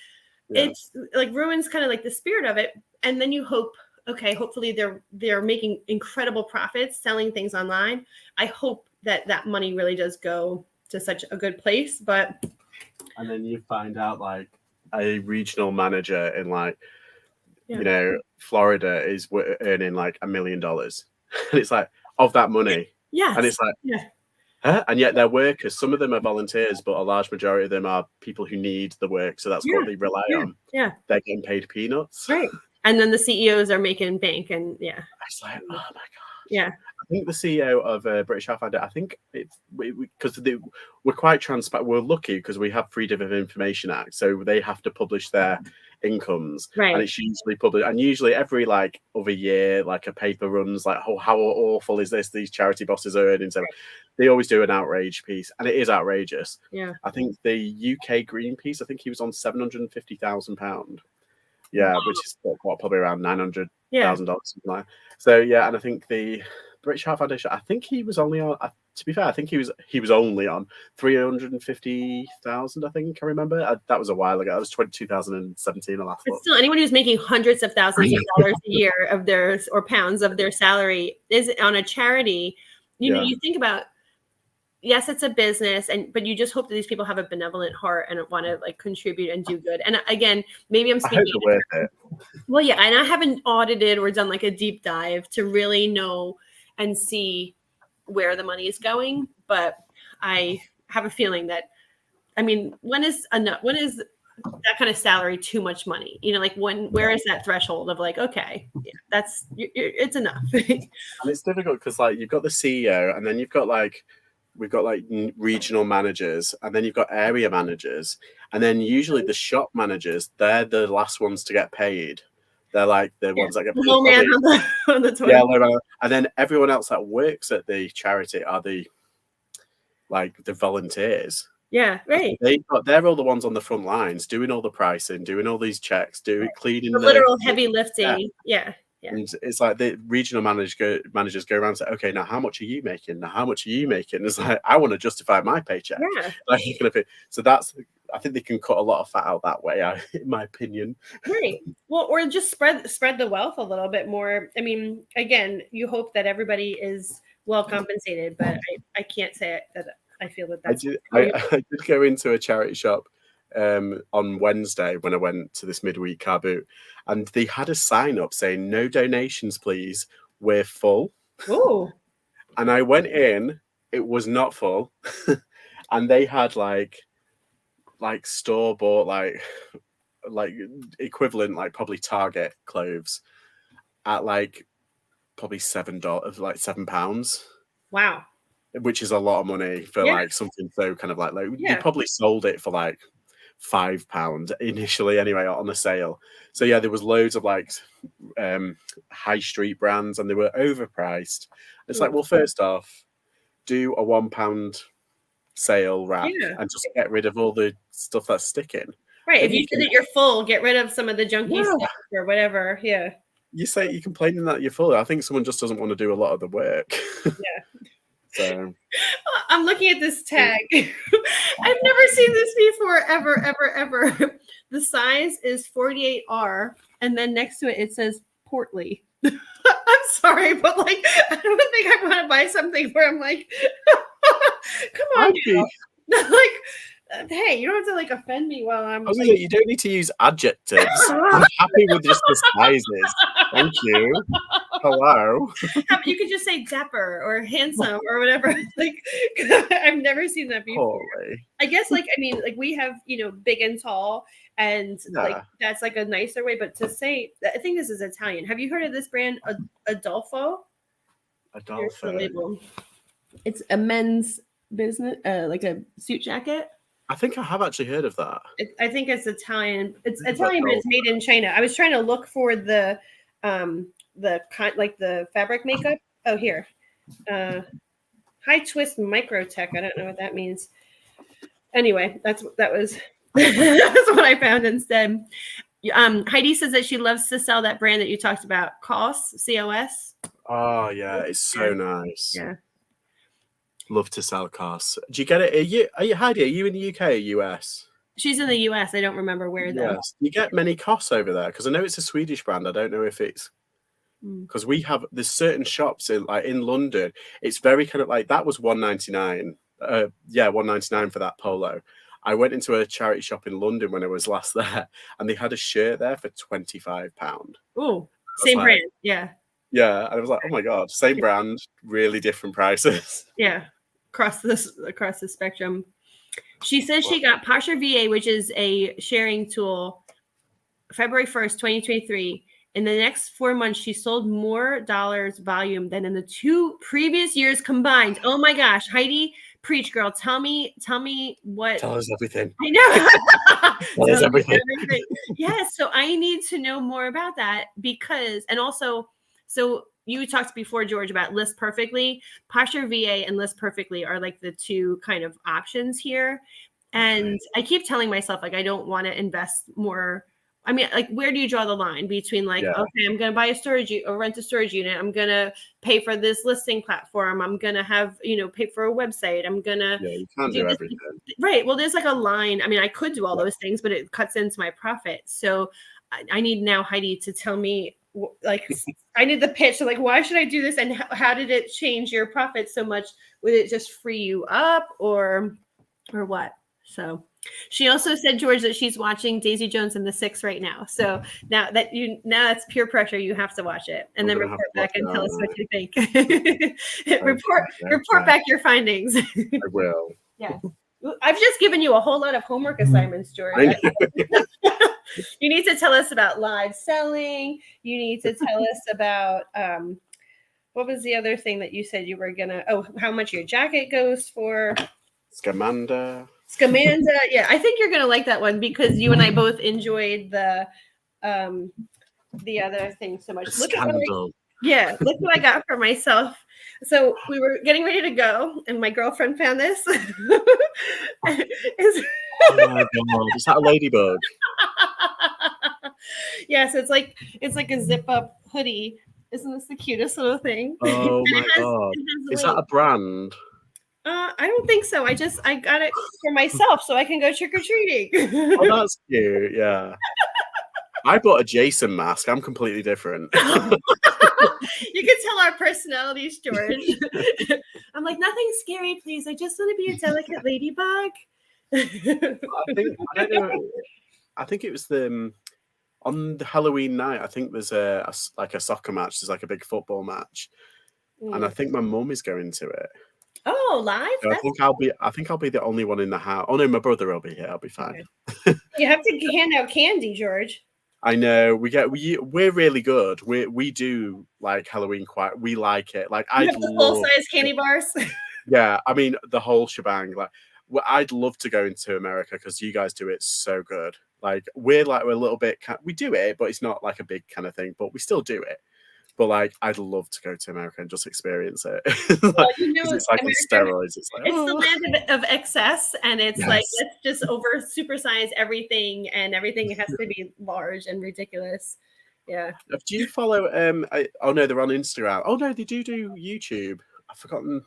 it's like ruins kind of like the spirit of it. And then you hope, okay, hopefully they're making incredible profits selling things online. I hope that money really does go to such a good place. And then you find out like a regional manager in like, Florida is earning like $1 million. And it's like, of that money. Yeah. And it's like, huh? And yet they're workers. Some of them are volunteers, but a large majority of them are people who need the work. So that's what they rely on. Yeah. They're getting paid peanuts. Right. And then the CEOs are making bank, and it's like, oh my god. Yeah. I think the CEO of British Heart Foundation, I think because we're quite transparent. We're lucky because we have Freedom of Information Act, so they have to publish their incomes, right? And it's usually published, and usually every like other year, like a paper runs like, oh, how awful is this? These charity bosses are earning. So they always do an outrage piece, and it is outrageous. Yeah. I think the UK Greenpeace, I think he was on £750,000. Yeah, wow. Which is probably around $900,000, something like that. So yeah, and I think the British Heart Foundation, I think he was only on. To be fair, I think he was only on 350,000. I think I remember that was a while ago. That was 2017. But still, anyone who's making hundreds of thousands of dollars a year of theirs or pounds of their salary is on a charity. You think about. Yes, it's a business, but you just hope that these people have a benevolent heart and want to like contribute and do good. And again, maybe I'm speaking. Well, yeah, and I haven't audited or done like a deep dive to really know and see where the money is going. But I have a feeling that, I mean, when is that kind of salary too much money? You know, like where is that threshold of like, okay, yeah, that's it's enough. And it's difficult because like you've got the CEO, and then you've got like we've got like regional managers, and then you've got area managers, and then usually the shop managers, they're the last ones to get paid. They're like the ones that get paid. Low man on the toilet. Yeah, low man. And then everyone else that works at the charity are the volunteers. Yeah, right. They're all the ones on the front lines doing all the pricing, doing all these checks, cleaning the literal heavy lifting. Yeah. And it's like the regional managers go around and say, okay, now how much are you making? Now how much are you making? It's like, I want to justify my paycheck. Yeah. So I think they can cut a lot of fat out that way, in my opinion. Right. Well, or just spread the wealth a little bit more. I mean, again, you hope that everybody is well compensated, but I can't say that I feel that that's. I did go into a charity shop on Wednesday when I went to this midweek car boot, and they had a sign up saying no donations please, we're full. Oh. And I went in, it was not full. And they had like store bought like equivalent like probably Target clothes at like probably $7, like £7. Wow. Which is a lot of money for like something so kind of like low. You probably sold it for like £5 initially anyway on a sale. So yeah, there was loads of like high street brands, and they were overpriced. It's like, well, first off, do a £1 sale rack and just get rid of all the stuff that's sticking. Right. If you said that you're full, get rid of some of the junky stuff or whatever. Yeah. You say you're complaining that you're full. I think someone just doesn't want to do a lot of the work. Yeah. So I'm looking at this tag. I've never seen this before, ever. The size is 48R, and then next to it says portly. I'm sorry, but like, I don't think I want to buy something where I'm like, come on, like, hey, you don't have to like offend me while I'm. You don't need to use adjectives. I'm happy with just the sizes. Thank you. Hello. You could just say dapper or handsome or whatever. Like, I've never seen that before. Holy. I guess, like, I mean, like we have, big and tall, and like that's like a nicer way. But to say, I think this is Italian. Have you heard of this brand, Adolfo? Adolfo. It's a men's business, like a suit jacket. I think I have actually heard of that. I think it's Italian. It's Italian, but it's made in China. I was trying to look for the fabric makeup. Oh, here. High twist micro tech. I don't know what that means. Anyway, that was that's what I found instead. Heidi says that she loves to sell that brand that you talked about, COS, COS. Oh yeah, it's so nice. Yeah. Love to sell COS. Do you get it? Are you Heidi? Are you in the UK or US? She's in the US. I don't remember where though. Yes. You get many COS over there, because I know it's a Swedish brand. I don't know if it's because there's certain shops in London. It's very kind of like that was $1.99. $1.99 for that polo. I went into a charity shop in London when I was last there, and they had a shirt there for £25. Oh, same brand. Yeah. Yeah, and I was like, oh my god, same brand, really different prices. Yeah, across the spectrum. She says she got Poshmark VA, which is a sharing tool, February 1st, 2023. In the next 4 months, she sold more dollars volume than in the 2 previous years combined. Oh my gosh, Heidi, preach, girl. Tell me what. Tell us everything. I know. Tell us everything. Yes, so I need to know more about that because, and also, so you talked before, George, about List Perfectly. Poshmark VA and List Perfectly are like the 2 kind of options here. And I keep telling myself, like, I don't want to invest more. I mean, like, where do you draw the line between like, okay, I'm going to buy a storage or rent a storage unit. I'm going to pay for this listing platform. I'm going to have, pay for a website. I'm going to. Yeah, you can't do everything. Right. Well, there's like a line. I mean, I could do all those things, but it cuts into my profit. So I need now Heidi to tell me, like, I need the pitch. So like, why should I do this? And how did it change your profit so much? Would it just free you up or what? So she also said, George, that she's watching Daisy Jones and the Six right now. So now that's peer pressure. You have to watch it and then report back and tell us what you think. report back your findings. I will. Yeah. I've just given you a whole lot of homework assignments, George. You need to tell us about live selling. You need to tell us about what was the other thing that you said you were gonna? Oh, how much your jacket goes for? Scamanda. Yeah, I think you're gonna like that one because you and I both enjoyed the other thing so much. Scandal. Look what I got for myself. So we were getting ready to go, and my girlfriend found this. Oh my god! Is that a ladybug? Yeah, so it's like a zip up hoodie. Isn't this the cutest little thing? Oh my god! Is that a brand? I don't think so. I got it for myself so I can go trick or treating. Oh, that's cute. Yeah. I bought a Jason mask. I'm completely different. You can tell our personalities, George. I'm like, nothing scary, please. I just want to be a delicate ladybug. I don't know. I think it was on the Halloween night. I think there's a soccer match. There's like a big football match, and I think my mum is going to it. Oh, live? So I think I'll be the only one in the house. Oh no, my brother will be here. I'll be fine. Okay. You have to hand out candy, George. I know we're really good. We do like Halloween we like it. Like I love full-size candy bars. Yeah, I mean the whole shebang. Like I'd love to go into America because you guys do it so good. Like we're a little bit. We do it, but it's not like a big kind of thing. But we still do it. But like, I'd love to go to America and just experience it. Well, you know, it's like America, on steroids. It's like it's the land of excess, and it's like let's just over supersize everything, and everything has to be large and ridiculous. Yeah. Do you follow? Oh no, they're on Instagram. Oh no, they do YouTube. I've forgotten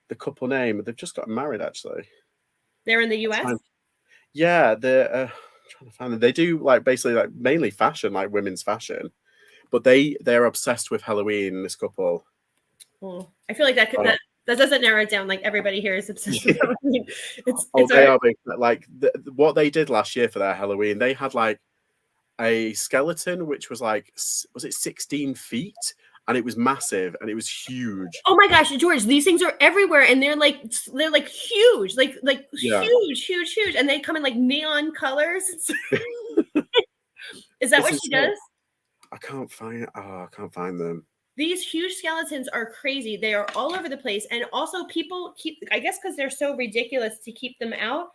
the couple name. They've just gotten married actually. They're in the US. Yeah, they're trying to find them. They do like basically like mainly fashion, like women's fashion. But they're obsessed with Halloween. This couple. I feel like that doesn't narrow it down. Like everybody here is obsessed with Halloween. They are big. Like what they did last year for their Halloween, they had like a skeleton which was like, was it 16 feet? And it was massive and it was huge. Oh my gosh, George, these things are everywhere and they're like huge, like huge, and they come in like neon colors. Is that what she does? I can't find them. These huge skeletons are crazy. They are all over the place. And also people I guess because they're so ridiculous to keep them out,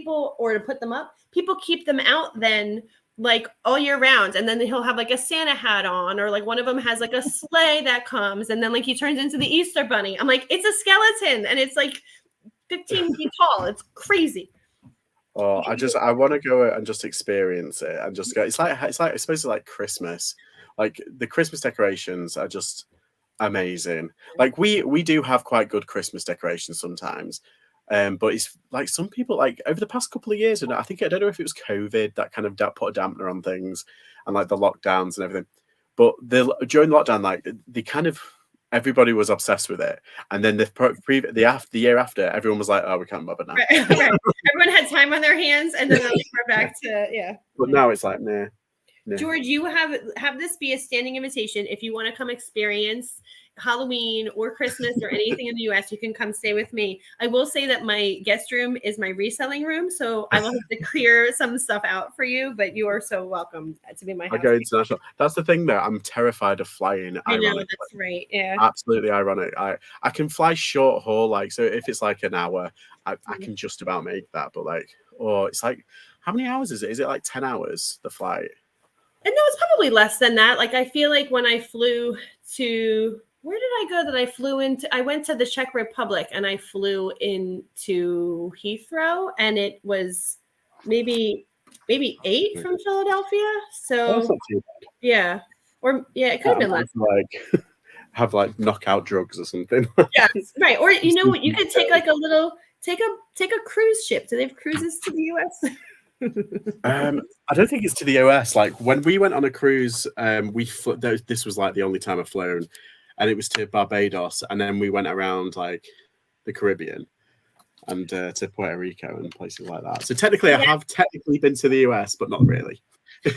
or to put them up, people keep them out then like all year round. And then he'll have like a Santa hat on, or like one of them has like a sleigh that comes, and then like he turns into the Easter bunny. I'm like, it's a skeleton and it's like 15 feet tall. It's crazy. Oh, I want to go and just experience it and just go. It's like I suppose it's like Christmas. Like the Christmas decorations are just amazing. Like we do have quite good Christmas decorations sometimes. But it's like some people like over the past couple of years, and I don't know if it was COVID that kind of put a dampener on things and like the lockdowns and everything. But during lockdown, like they kind of everybody was obsessed with it, and then the year after, everyone was like, "Oh, we can't bother now." Right. Everyone had time on their hands, and then we're back to But now it's like, nah. George, you have this be a standing invitation. If you want to come experience Halloween or Christmas or anything in the US, you can come stay with me. I will say that my guest room is my reselling room, so I will have to clear some stuff out for you, but you are so welcome to be in my house. I go international. That's the thing though. I'm terrified of flying. I know, that's right. Yeah. Absolutely ironic. I can fly short haul, like, so if it's like an hour, I can just about make that. But like, it's like, how many hours is it? Is it like 10 hours, the flight? And no, it's probably less than that. Like, I feel like when I flew to, where did I go that I flew into? I went to the Czech Republic and I flew into Heathrow, and it was maybe 8 from Philadelphia. So that's not too bad. Yeah. It could have been less. Like have like knockout drugs or something. Yeah, right. Or you know what, you could take like a little take a cruise ship. Do they have cruises to the US? I don't think it's to the US. Like when we went on a cruise, this was like the only time I've flown, and it was to Barbados, and then we went around like the Caribbean and to Puerto Rico and places like that. So technically, I have been to the US, but not really.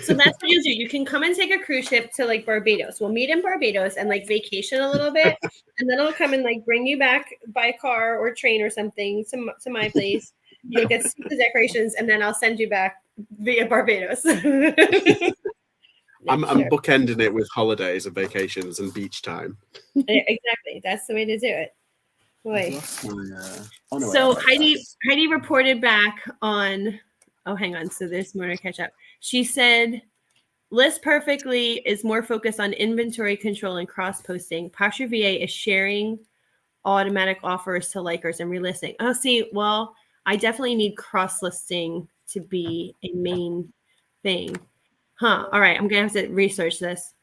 So that's what you do. You can come and take a cruise ship to like Barbados. We'll meet in Barbados and like vacation a little bit, and then I'll come and like bring you back by car or train or something to my place. You'll get the decorations, and then I'll send you back via Barbados. I'm Sure. bookending it with holidays and vacations and beach time. Exactly. That's the way to do it. Boy. No, So Heidi reported back on. Oh, hang on. So there's more to catch up. She said, "List Perfectly is more focused on inventory control and cross posting. Posture VA is sharing automatic offers to likers and relisting." Oh, see, well, I definitely need cross listing to be a main thing. Huh. All right. I'm going to have to research this.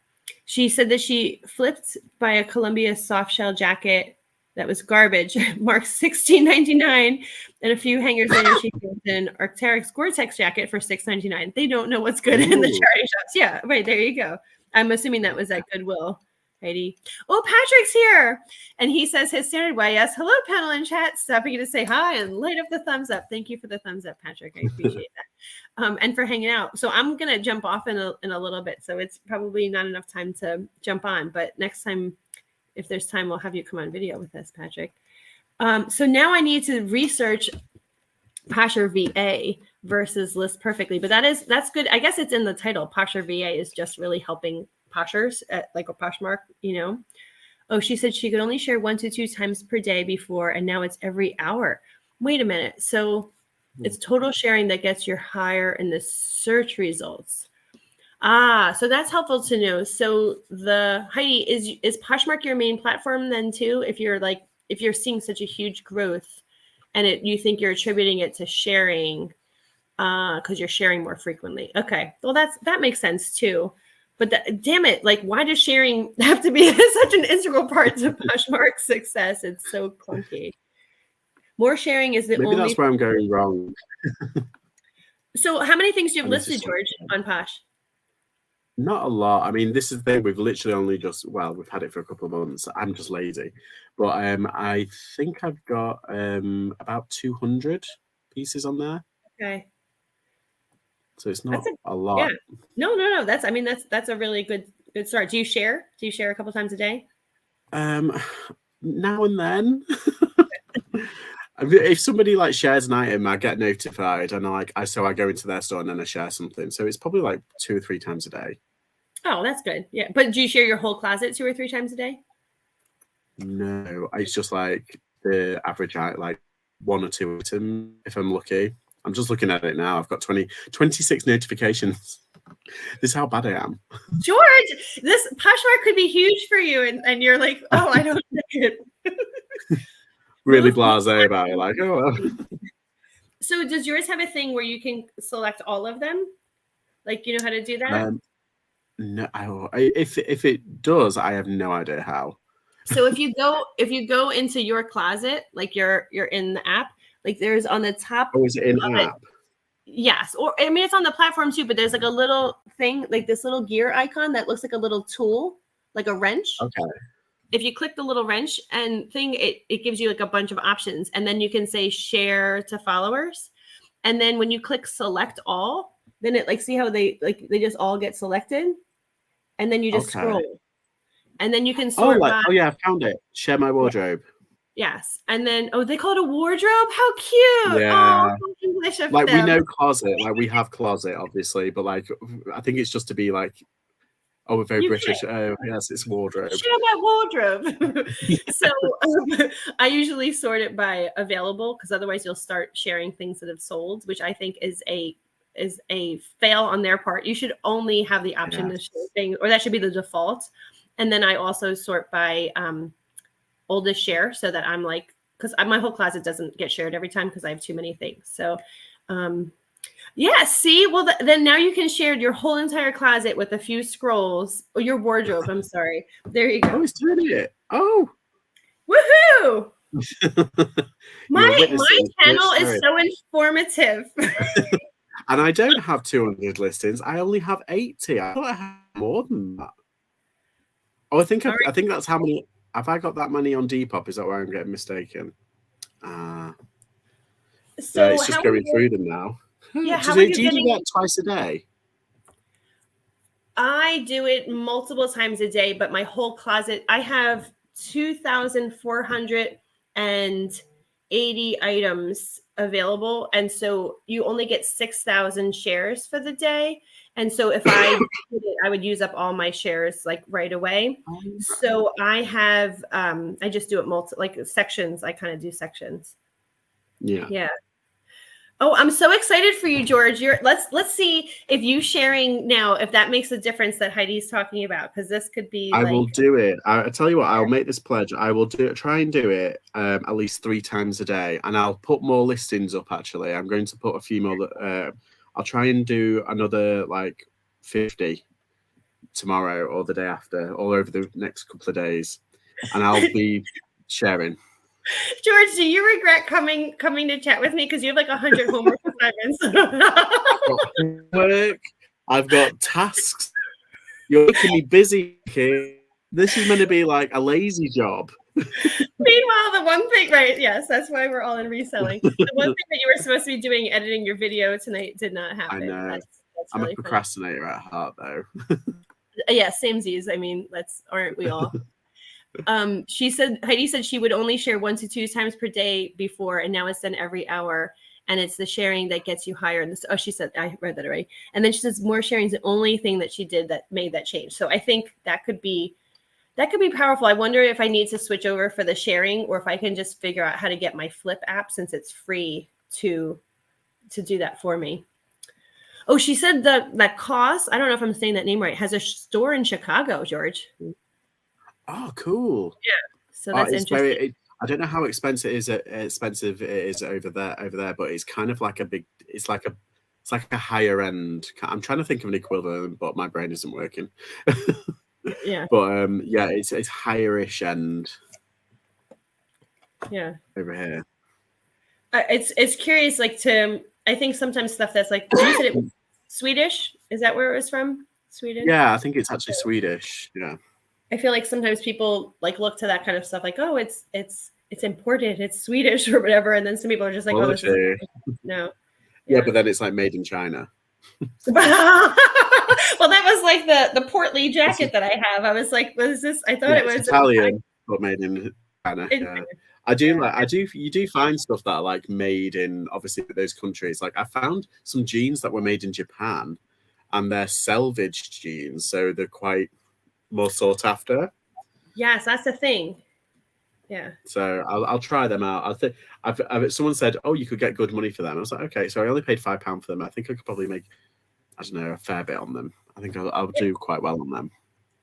She said that she flipped by a Columbia soft shell jacket that was garbage, marked $16.99, and a few hangers later, she found an Arc'teryx Gore-Tex jacket for $6.99. They don't know what's good in the charity shops. Yeah, right. There you go. I'm assuming that was at Goodwill, Heidi. Oh, Patrick's here. And he says his standard way. Yes. Hello, panel and chat. Stopping to say hi and light up the thumbs up. Thank you for the thumbs up, Patrick. I appreciate that. And for hanging out. So I'm going to jump off in a little bit. So it's probably not enough time to jump on. But next time, if there's time, we'll have you come on video with us, Patrick. So now I need to research Posture VA versus List Perfectly. But that's good. I guess it's in the title. Posture VA is just really helping poshers at like a Poshmark, you know. Oh, she said she could only share 1 to 2 times per day before, and now it's every hour. Wait a minute. So it's total sharing that gets you higher in the search results. So that's helpful to know. So the Heidi, is Poshmark your main platform then too? If you're seeing such a huge growth, and you think you're attributing it to sharing, because you're sharing more frequently. Okay, well that makes sense too. But damn it, like why does sharing have to be such an integral part to Poshmark's success? It's so clunky. More sharing is the only. Maybe that's where I'm going wrong. So how many things do you have listed, George, on Posh? Not a lot. I mean, this is the thing. We've literally only we've had it for a couple of months. I'm just lazy. But I think I've got about 200 pieces on there. Okay. So it's not a lot. Yeah. No. That's a really good start. Do you share? Do you share a couple times a day? Now and then. If somebody like shares an item, I get notified, and I go into their store and then I share something. So it's probably like 2 or 3 times a day. Oh, that's good. Yeah, but do you share your whole closet 2 or 3 times a day? No, it's just like the average, like 1 or 2 items if I'm lucky. I'm just looking at it now. I've got 26 notifications. This is how bad I am. George, this Poshmark could be huge for you, and you're like, oh, I don't think it. Really blasé about it, like, oh well. So does yours have a thing where you can select all of them? Like, you know how to do that? No, if it does, I have no idea how. So if you go into your closet, like you're in the app, like there's on the top. Oh, is it in app? Yes, or I mean it's on the platform too, but there's like a little thing, like this little gear icon that looks like a little tool, like a wrench. Okay. If you click the little wrench and thing, it gives you like a bunch of options, and then you can say share to followers, and then when you click select all, then it like see how they just all get selected, and then you just scroll, and then you can sort by. Oh yeah, I found it. Share my wardrobe. Yes, and then they call it a wardrobe. How cute! Yeah, English of like them. we know closet, like we have closet, obviously, but like I think it's just to be like, oh, we're very British. Oh yes, it's wardrobe. Share my wardrobe. So I usually sort it by available, because otherwise you'll start sharing things that have sold, which I think is a fail on their part. You should only have the option to share things, or that should be the default. And then I also sort by oldest share, so that I'm like, because my whole closet doesn't get shared every time because I have too many things. So yeah, see, well then now you can share your whole entire closet with a few scrolls, or your wardrobe. I'm sorry. There you go. Oh, it's doing it. Oh, woohoo! my channel is so informative. And I don't have 200 listings. I only have 80. I thought I had more than that. Oh, I think that's how many. Have I got that many on Depop? Is that where I'm getting mistaken? So it's just going through them now. Yeah, do you do that twice a day? I do it multiple times a day, but my whole closet, I have 2,400 and 80 items available, and so you only get 6,000 shares for the day. And so if I did it, I would use up all my shares like right away. So I have I just do it like sections. I kind of do sections. Yeah. Oh, I'm so excited for you, George. Let's see if you sharing now, if that makes a difference that Heidi's talking about, because this could be I like, will do it. I tell you what, I'll make this pledge. I will try and do it at least 3 times a day, and I'll put more listings up. Actually, I'm going to put a few more. I'll try and do another like 50 tomorrow or the day after, all over the next couple of days, and I'll be sharing. George, do you regret coming to chat with me because you have like 100 homework assignments? Homework. I've got tasks. You're making me busy, kid. This is meant to be like a lazy job. Meanwhile, the one thing, right? Yes, that's why we're all in reselling. The one thing that you were supposed to be doing, editing your video tonight, did not happen. I know. That's I'm really a procrastinator at heart, though. Yeah, samesies. I mean, aren't we all? Heidi said she would only share 1 to 2 times per day before, and now it's done every hour. And it's the sharing that gets you higher. She said, I read that already. And then she says more sharing is the only thing that she did that made that change. So I think that could be powerful. I wonder if I need to switch over for the sharing, or if I can just figure out how to get my Flip app, since it's free to do that for me. Oh, she said that Cost, I don't know if I'm saying that name right, has a store in Chicago, George. Oh, cool. Yeah. So that's interesting. I don't know how expensive it is over there, but it's kind of like it's like a higher end. I'm trying to think of an equivalent, but my brain isn't working. Yeah. But yeah, it's higher-ish end. Yeah. Over here. It's curious, like I think sometimes stuff that's like, you said it was Swedish. Is that where it was from? Sweden? Yeah, I think it's actually Swedish. Yeah. I feel like sometimes people like look to that kind of stuff like, oh, it's imported, it's Swedish or whatever, and then some people are just like, oh, this is no. Yeah, but then it's like made in China. Well, that was like the portly jacket that I have. I was like, what is this? I thought it was Italian, but made in China. Yeah. You do find stuff that are like made in obviously those countries. Like I found some jeans that were made in Japan, and they're selvaged jeans, so they're quite more sought after. Yes, that's the thing. Yeah. So I'll try them out. I think someone said, "Oh, you could get good money for them." I was like, "Okay." So I only paid £5 for them. I think I could probably make, I don't know, a fair bit on them. I think I'll do quite well on them.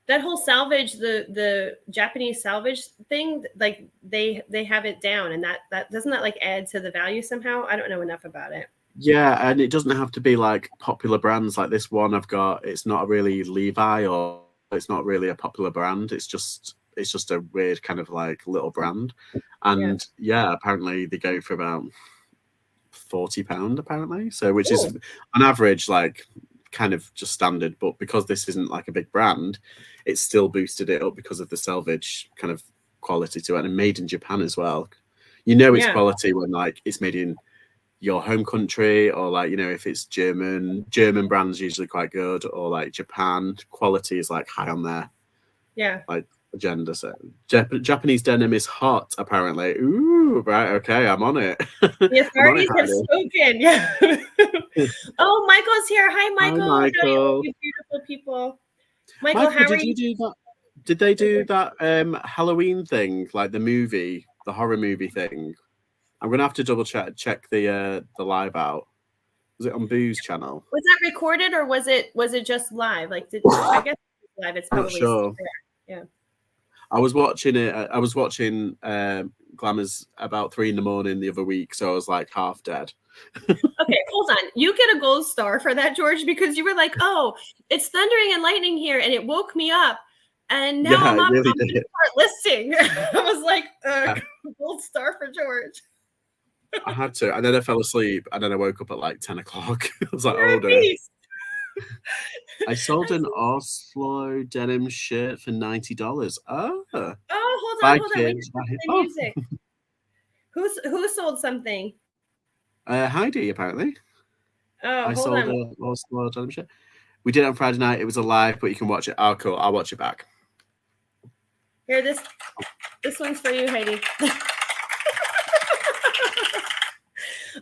That whole salvage, the Japanese salvage thing, like they have it down, and that doesn't that like add to the value somehow? I don't know enough about it. Yeah, and it doesn't have to be like popular brands like this one I've got. It's not really Levi, or it's not really a popular brand. It's just a weird kind of like little brand. And yeah apparently they go for about £40 apparently. So which is on average like kind of just standard, but because this isn't like a big brand, it's still boosted it up because of the selvage kind of quality to it, and made in Japan as well. It's quality when like it's made in your home country, or like if it's German brands usually quite good, or like Japan quality is like high on their like agenda. So Japanese denim is hot apparently. Ooh, right, okay, I'm on it. The authorities have spoken. Yeah. Oh, Michael's here. Hi, Michael. Hi, Michael. You beautiful people. Michael, how are you? Did you do that? Did they do that Halloween thing, like the horror movie thing? I'm gonna have to double check the live out. Was it on Boo's channel? Was that recorded, or was it just live? Like, I guess it's live. It's probably not sure. Yeah. I was watching it. I was watching Glamour's about 3 a.m. the other week, so I was like half dead. Okay, hold on. You get a gold star for that, George, because you were like, "Oh, it's thundering and lightning here," and it woke me up. And now I'm up. Really I'm gonna start listing. I was like, gold star for George. I had to, and then I fell asleep, and then I woke up at like 10 o'clock. I was like, "Oh dear." I sold an Oslo denim shirt for $90. Oh, hold on. Music. Who sold something? Heidi, apparently. Oh, I sold an Oslo denim shirt. We did it on Friday night. It was a live, but you can watch it. Oh, cool. I'll watch it back. Here, this one's for you, Heidi.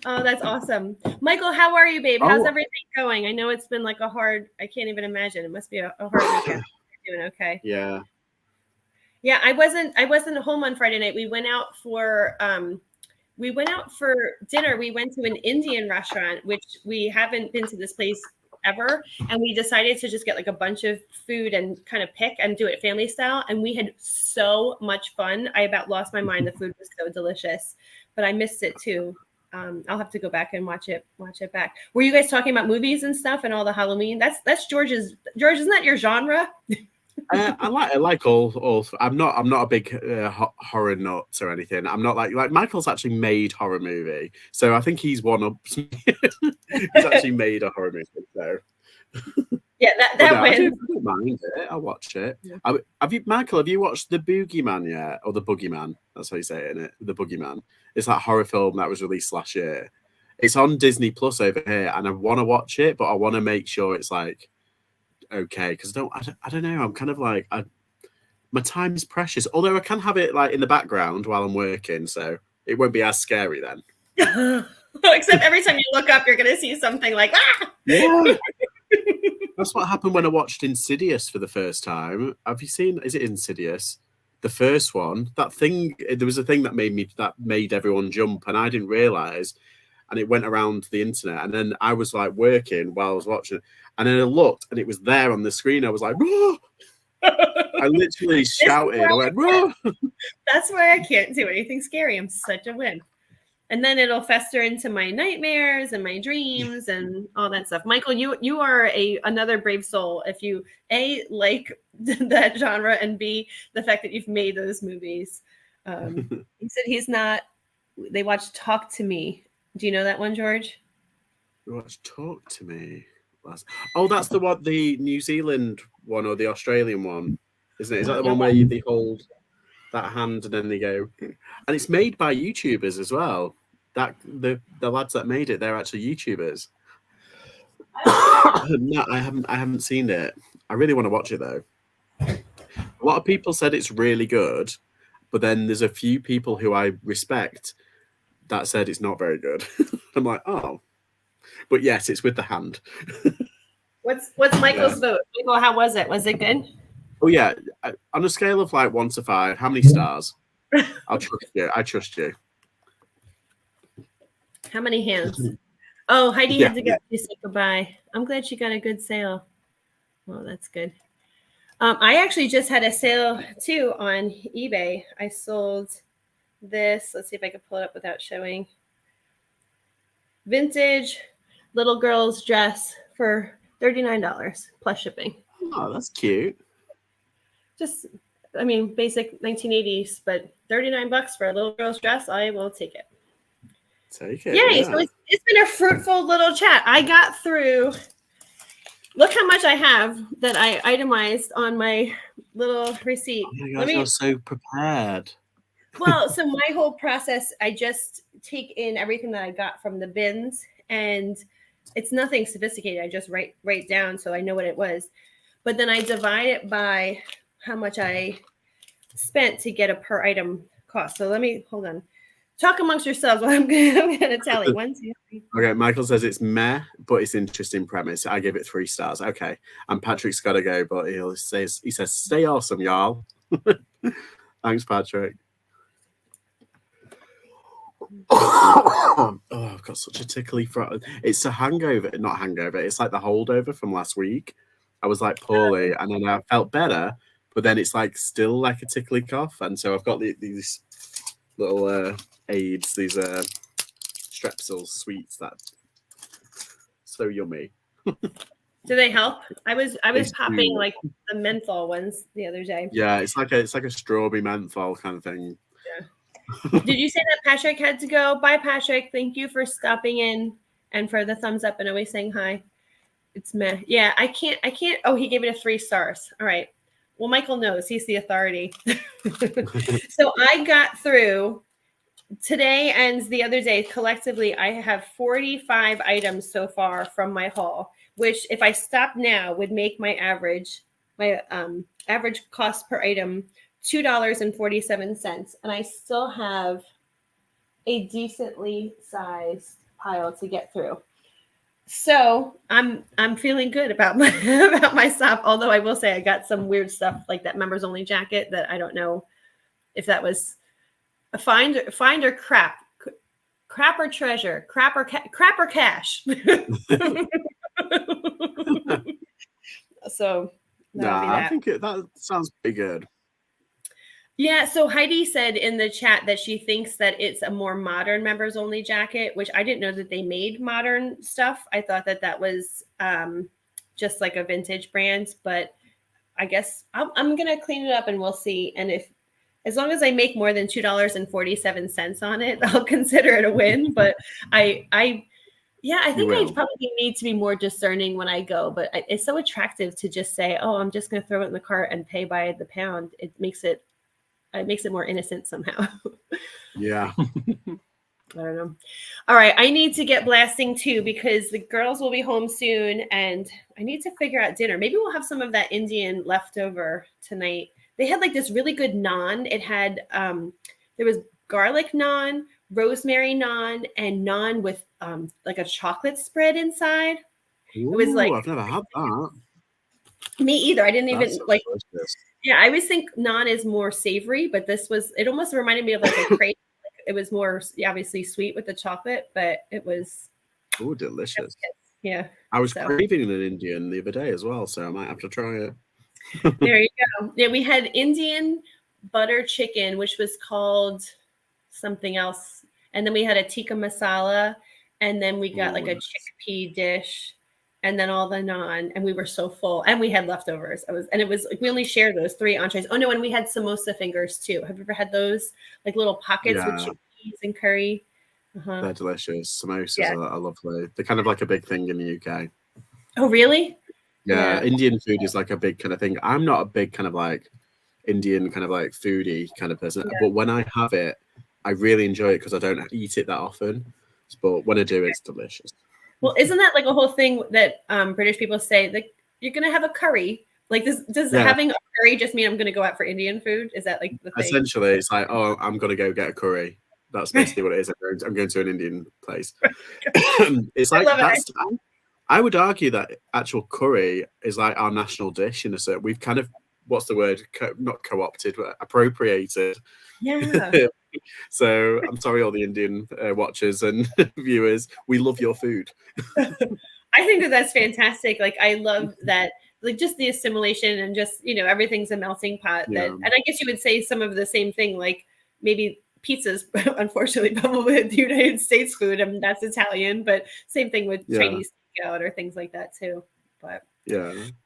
Oh, that's awesome. Michael, how are you, babe? How's Oh. everything going? I know it's been like I can't even imagine. It must be a hard weekend. You're doing okay. Yeah. Yeah, I wasn't home on Friday night. We went out for dinner. We went to an Indian restaurant, which we haven't been to this place ever. And we decided to just get like a bunch of food and kind of pick and do it family style. And we had so much fun. I about lost my mind. The food was so delicious, but I missed it too. I'll have to go back and watch it back. Were you guys talking about movies and stuff and all the Halloween? That's George, isn't that your genre? I like all. I'm not a big horror nut or anything. I'm not like Michael's actually made horror movie, so I think he's one up. He's actually made a horror movie, so yeah, that wins. I don't mind it. I'll watch it. Yeah. Michael? Have you watched The Boogeyman yet, or The Boogeyman? That's how you say it, isn't it? The Boogeyman. It's that horror film that was released last year. It's on Disney Plus over here, and I want to watch it, but I want to make sure it's like okay, because I don't know. I'm kind of like my time is precious. Although I can have it like in the background while I'm working, so it won't be as scary then. Except every time you look up, you're going to see something like ah. Yeah. That's what happened when I watched Insidious for the first time. Have you seen? Is it Insidious? The first one. That thing. There was a thing that made everyone jump, and I didn't realize. And it went around the internet, and then I was like working while I was watching it, and then I looked, and it was there on the screen. I was like, "Whoa!" I literally shouted. I went, "Whoa!" That's why I can't do anything scary. I'm such a wimp. And then it'll fester into my nightmares and my dreams and all that stuff. Michael, you are another brave soul if you A, like that genre, and B, the fact that you've made those movies. He said he's not. They watched Talk to Me. Do you know that one, George? Watch Talk to Me. Oh, that's the one, the New Zealand one or the Australian one, isn't it? Is that the one where they hold that hand and then they go? And it's made by YouTubers as well. That the lads that made it, they're actually YouTubers. No, I haven't seen it. I really want to watch it though. A lot of people said it's really good, but then there's a few people who I respect that said it's not very good. I'm like, oh, but yes, it's with the hand. What's Michael's vote? Michael, how was it? Was it good? Oh yeah, on a scale of like 1 to 5, how many stars? I'll trust you. I trust you. How many hands? Oh, Heidi had to go to say goodbye. I'm glad she got a good sale. Oh, that's good. I actually just had a sale too on eBay. I sold this. Let's see if I can pull it up without showing. Vintage little girl's dress for $39 plus shipping. Oh, that's cute. Just, I mean, basic 1980s, but $39 for a little girl's dress. I will take it. Take it. Yay! Yeah. So it's been a fruitful little chat. I got through. Look how much I have that I itemized on my little receipt. Oh my gosh, you're so prepared. Well, so my whole process, I just take in everything that I got from the bins, and it's nothing sophisticated. I just write down so I know what it was. But then I divide it by how much I spent to get a per item cost. So let me, hold on. Talk amongst yourselves while I'm going to tally. 1, 2, 3. Okay, Michael says it's meh, but it's interesting premise. I give it 3 stars. Okay, and Patrick's got to go, but he says, stay awesome, y'all. Thanks, Patrick. Oh, I've got such a tickly throat. It's a hangover, not hangover. It's like the holdover from last week. I was like poorly, and then I felt better, but then it's like still like a tickly cough, and so I've got these little aids, these Strepsils sweets that so yummy. Do they help? I was popping like the menthol ones the other day. Yeah, it's like a strawberry menthol kind of thing. Yeah. Did you say that Patrick had to go? Bye, Patrick. Thank you for stopping in and for the thumbs up and always saying hi. It's meh. Yeah, I can't. Oh, he gave it a 3 stars. All right. Well, Michael knows. He's the authority. So I got through today and the other day. Collectively, I have 45 items so far from my haul, which if I stop now would make my average cost per item $2.47. And I still have a decently sized pile to get through. So I'm feeling good about about myself. Although I will say I got some weird stuff like that members only jacket that I don't know if that was a find or crap or treasure, crap or cash. So that'll be that. I think that sounds pretty good. Yeah, so Heidi said in the chat that she thinks that it's a more modern members only jacket, which I didn't know that they made modern stuff. I thought that was just like a vintage brand, but I guess I'm going to clean it up and we'll see. And as long as I make more than $2.47 on it, I'll consider it a win. But I think I probably need to be more discerning when I go, but it's so attractive to just say, oh, I'm just going to throw it in the cart and pay by the pound. It makes it more innocent somehow. Yeah. I don't know. All right. I need to get blasting too, because the girls will be home soon and I need to figure out dinner. Maybe we'll have some of that Indian left over tonight. They had like this really good naan. It had, there was garlic naan, rosemary naan, and naan with like a chocolate spread inside. Ooh, it was like, I've never had that. Me either. I didn't even like, delicious. Yeah, I always think naan is more savory, but it almost reminded me of like a crepe. It was more obviously sweet with the chocolate, but it was delicious. Yeah. I was craving an Indian the other day as well, so I might have to try it. There you go. Yeah, we had Indian butter chicken, which was called something else. And then we had a tikka masala, and then we got like a chickpea dish. And then all the naan, and we were so full, and we had leftovers. It was like we only shared those 3 entrees. Oh no, and we had samosa fingers too. Have you ever had those like little pockets with chickpeas and curry? They're delicious. Samosas are lovely. They're kind of like a big thing in the UK. Oh really? Yeah, Indian food is like a big kind of thing. I'm not a big kind of like Indian kind of like foodie kind of person, but when I have it, I really enjoy it because I don't eat it that often. But when I do, it's delicious. Well, isn't that like a whole thing that British people say? Like, you're going to have a curry. Like, does having a curry just mean I'm going to go out for Indian food? Is that like the thing? Essentially, it's like, oh, I'm going to go get a curry. That's basically what it is. I'm going to an Indian place. It's like I would argue that actual curry is like our national dish in a certain. We've kind of, what's the word? Not co-opted, but appropriated. Yeah. So I'm sorry, all the Indian watchers and viewers. We love your food. I think that's fantastic. Like, I love that, like, just the assimilation and just, everything's a melting pot. And I guess you would say some of the same thing, like maybe pizzas, unfortunately, probably the United States food. I mean, that's Italian, but same thing with Chinese takeout or things like that too. But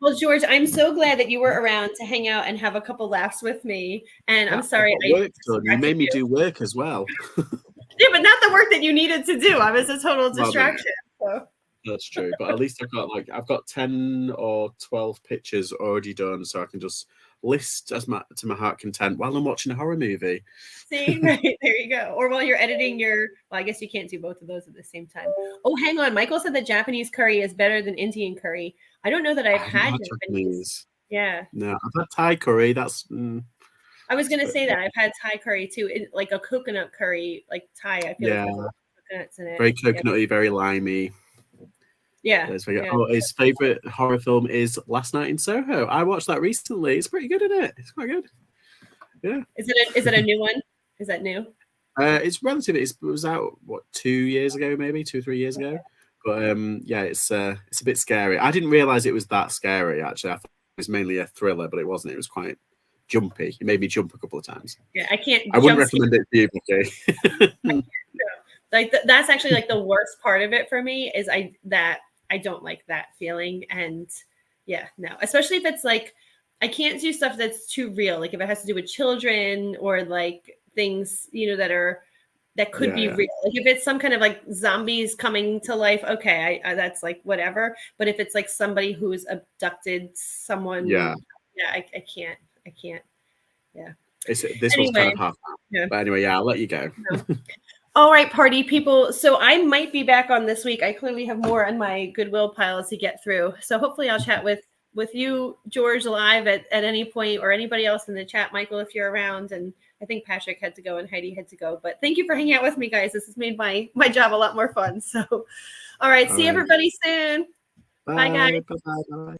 well, George, I'm so glad that you were around to hang out and have a couple laughs with me. And I'm sorry, you made me do work as well. Yeah, but not the work that you needed to do. I was a total distraction. So. That's true, but at least I've got 10 or 12 pictures already done, so I can just list to my heart content while I'm watching a horror movie. See, right, there you go. Or while you're editing well, I guess you can't do both of those at the same time. Oh, hang on. Michael said that Japanese curry is better than Indian curry. I don't know that I've had Japanese. Yeah. No, I've had Thai curry. That's. I was going to say that I've had Thai curry too, like a coconut curry, like Thai. I feel like there's a lot of coconuts in it. Very coconutty, very limey. Yeah. Oh, his favorite horror film is Last Night in Soho. I watched that recently. It's pretty good, isn't it? It's quite good. Yeah. Is it a new one? Is that new? It's relative. It was out 2 years ago, maybe 2-3 years ago. But it's a bit scary. I didn't realize it was that scary. Actually, I thought it was mainly a thriller, but it wasn't. It was quite jumpy. It made me jump a couple of times. Yeah, I wouldn't recommend it to you, Vicky. Like that's actually like the worst part of it for me is I don't like that feeling. And no, especially if it's like, I can't do stuff that's too real. Like if it has to do with children or like things, that could be real. Like if it's some kind of like zombies coming to life, okay, I that's like whatever. But if it's like somebody who's abducted someone, I can't. Yeah. This was kind of half. But anyway, I'll let you go. All right, party people. So I might be back on this week. I clearly have more on my Goodwill pile to get through. So hopefully I'll chat with with you, George, live at any point, or anybody else in the chat, Michael, if you're around. And I think Patrick had to go and Heidi had to go. But thank you for hanging out with me, guys. This has made my job a lot more fun. So, all right. See everybody soon. Bye, guys. Bye. Bye.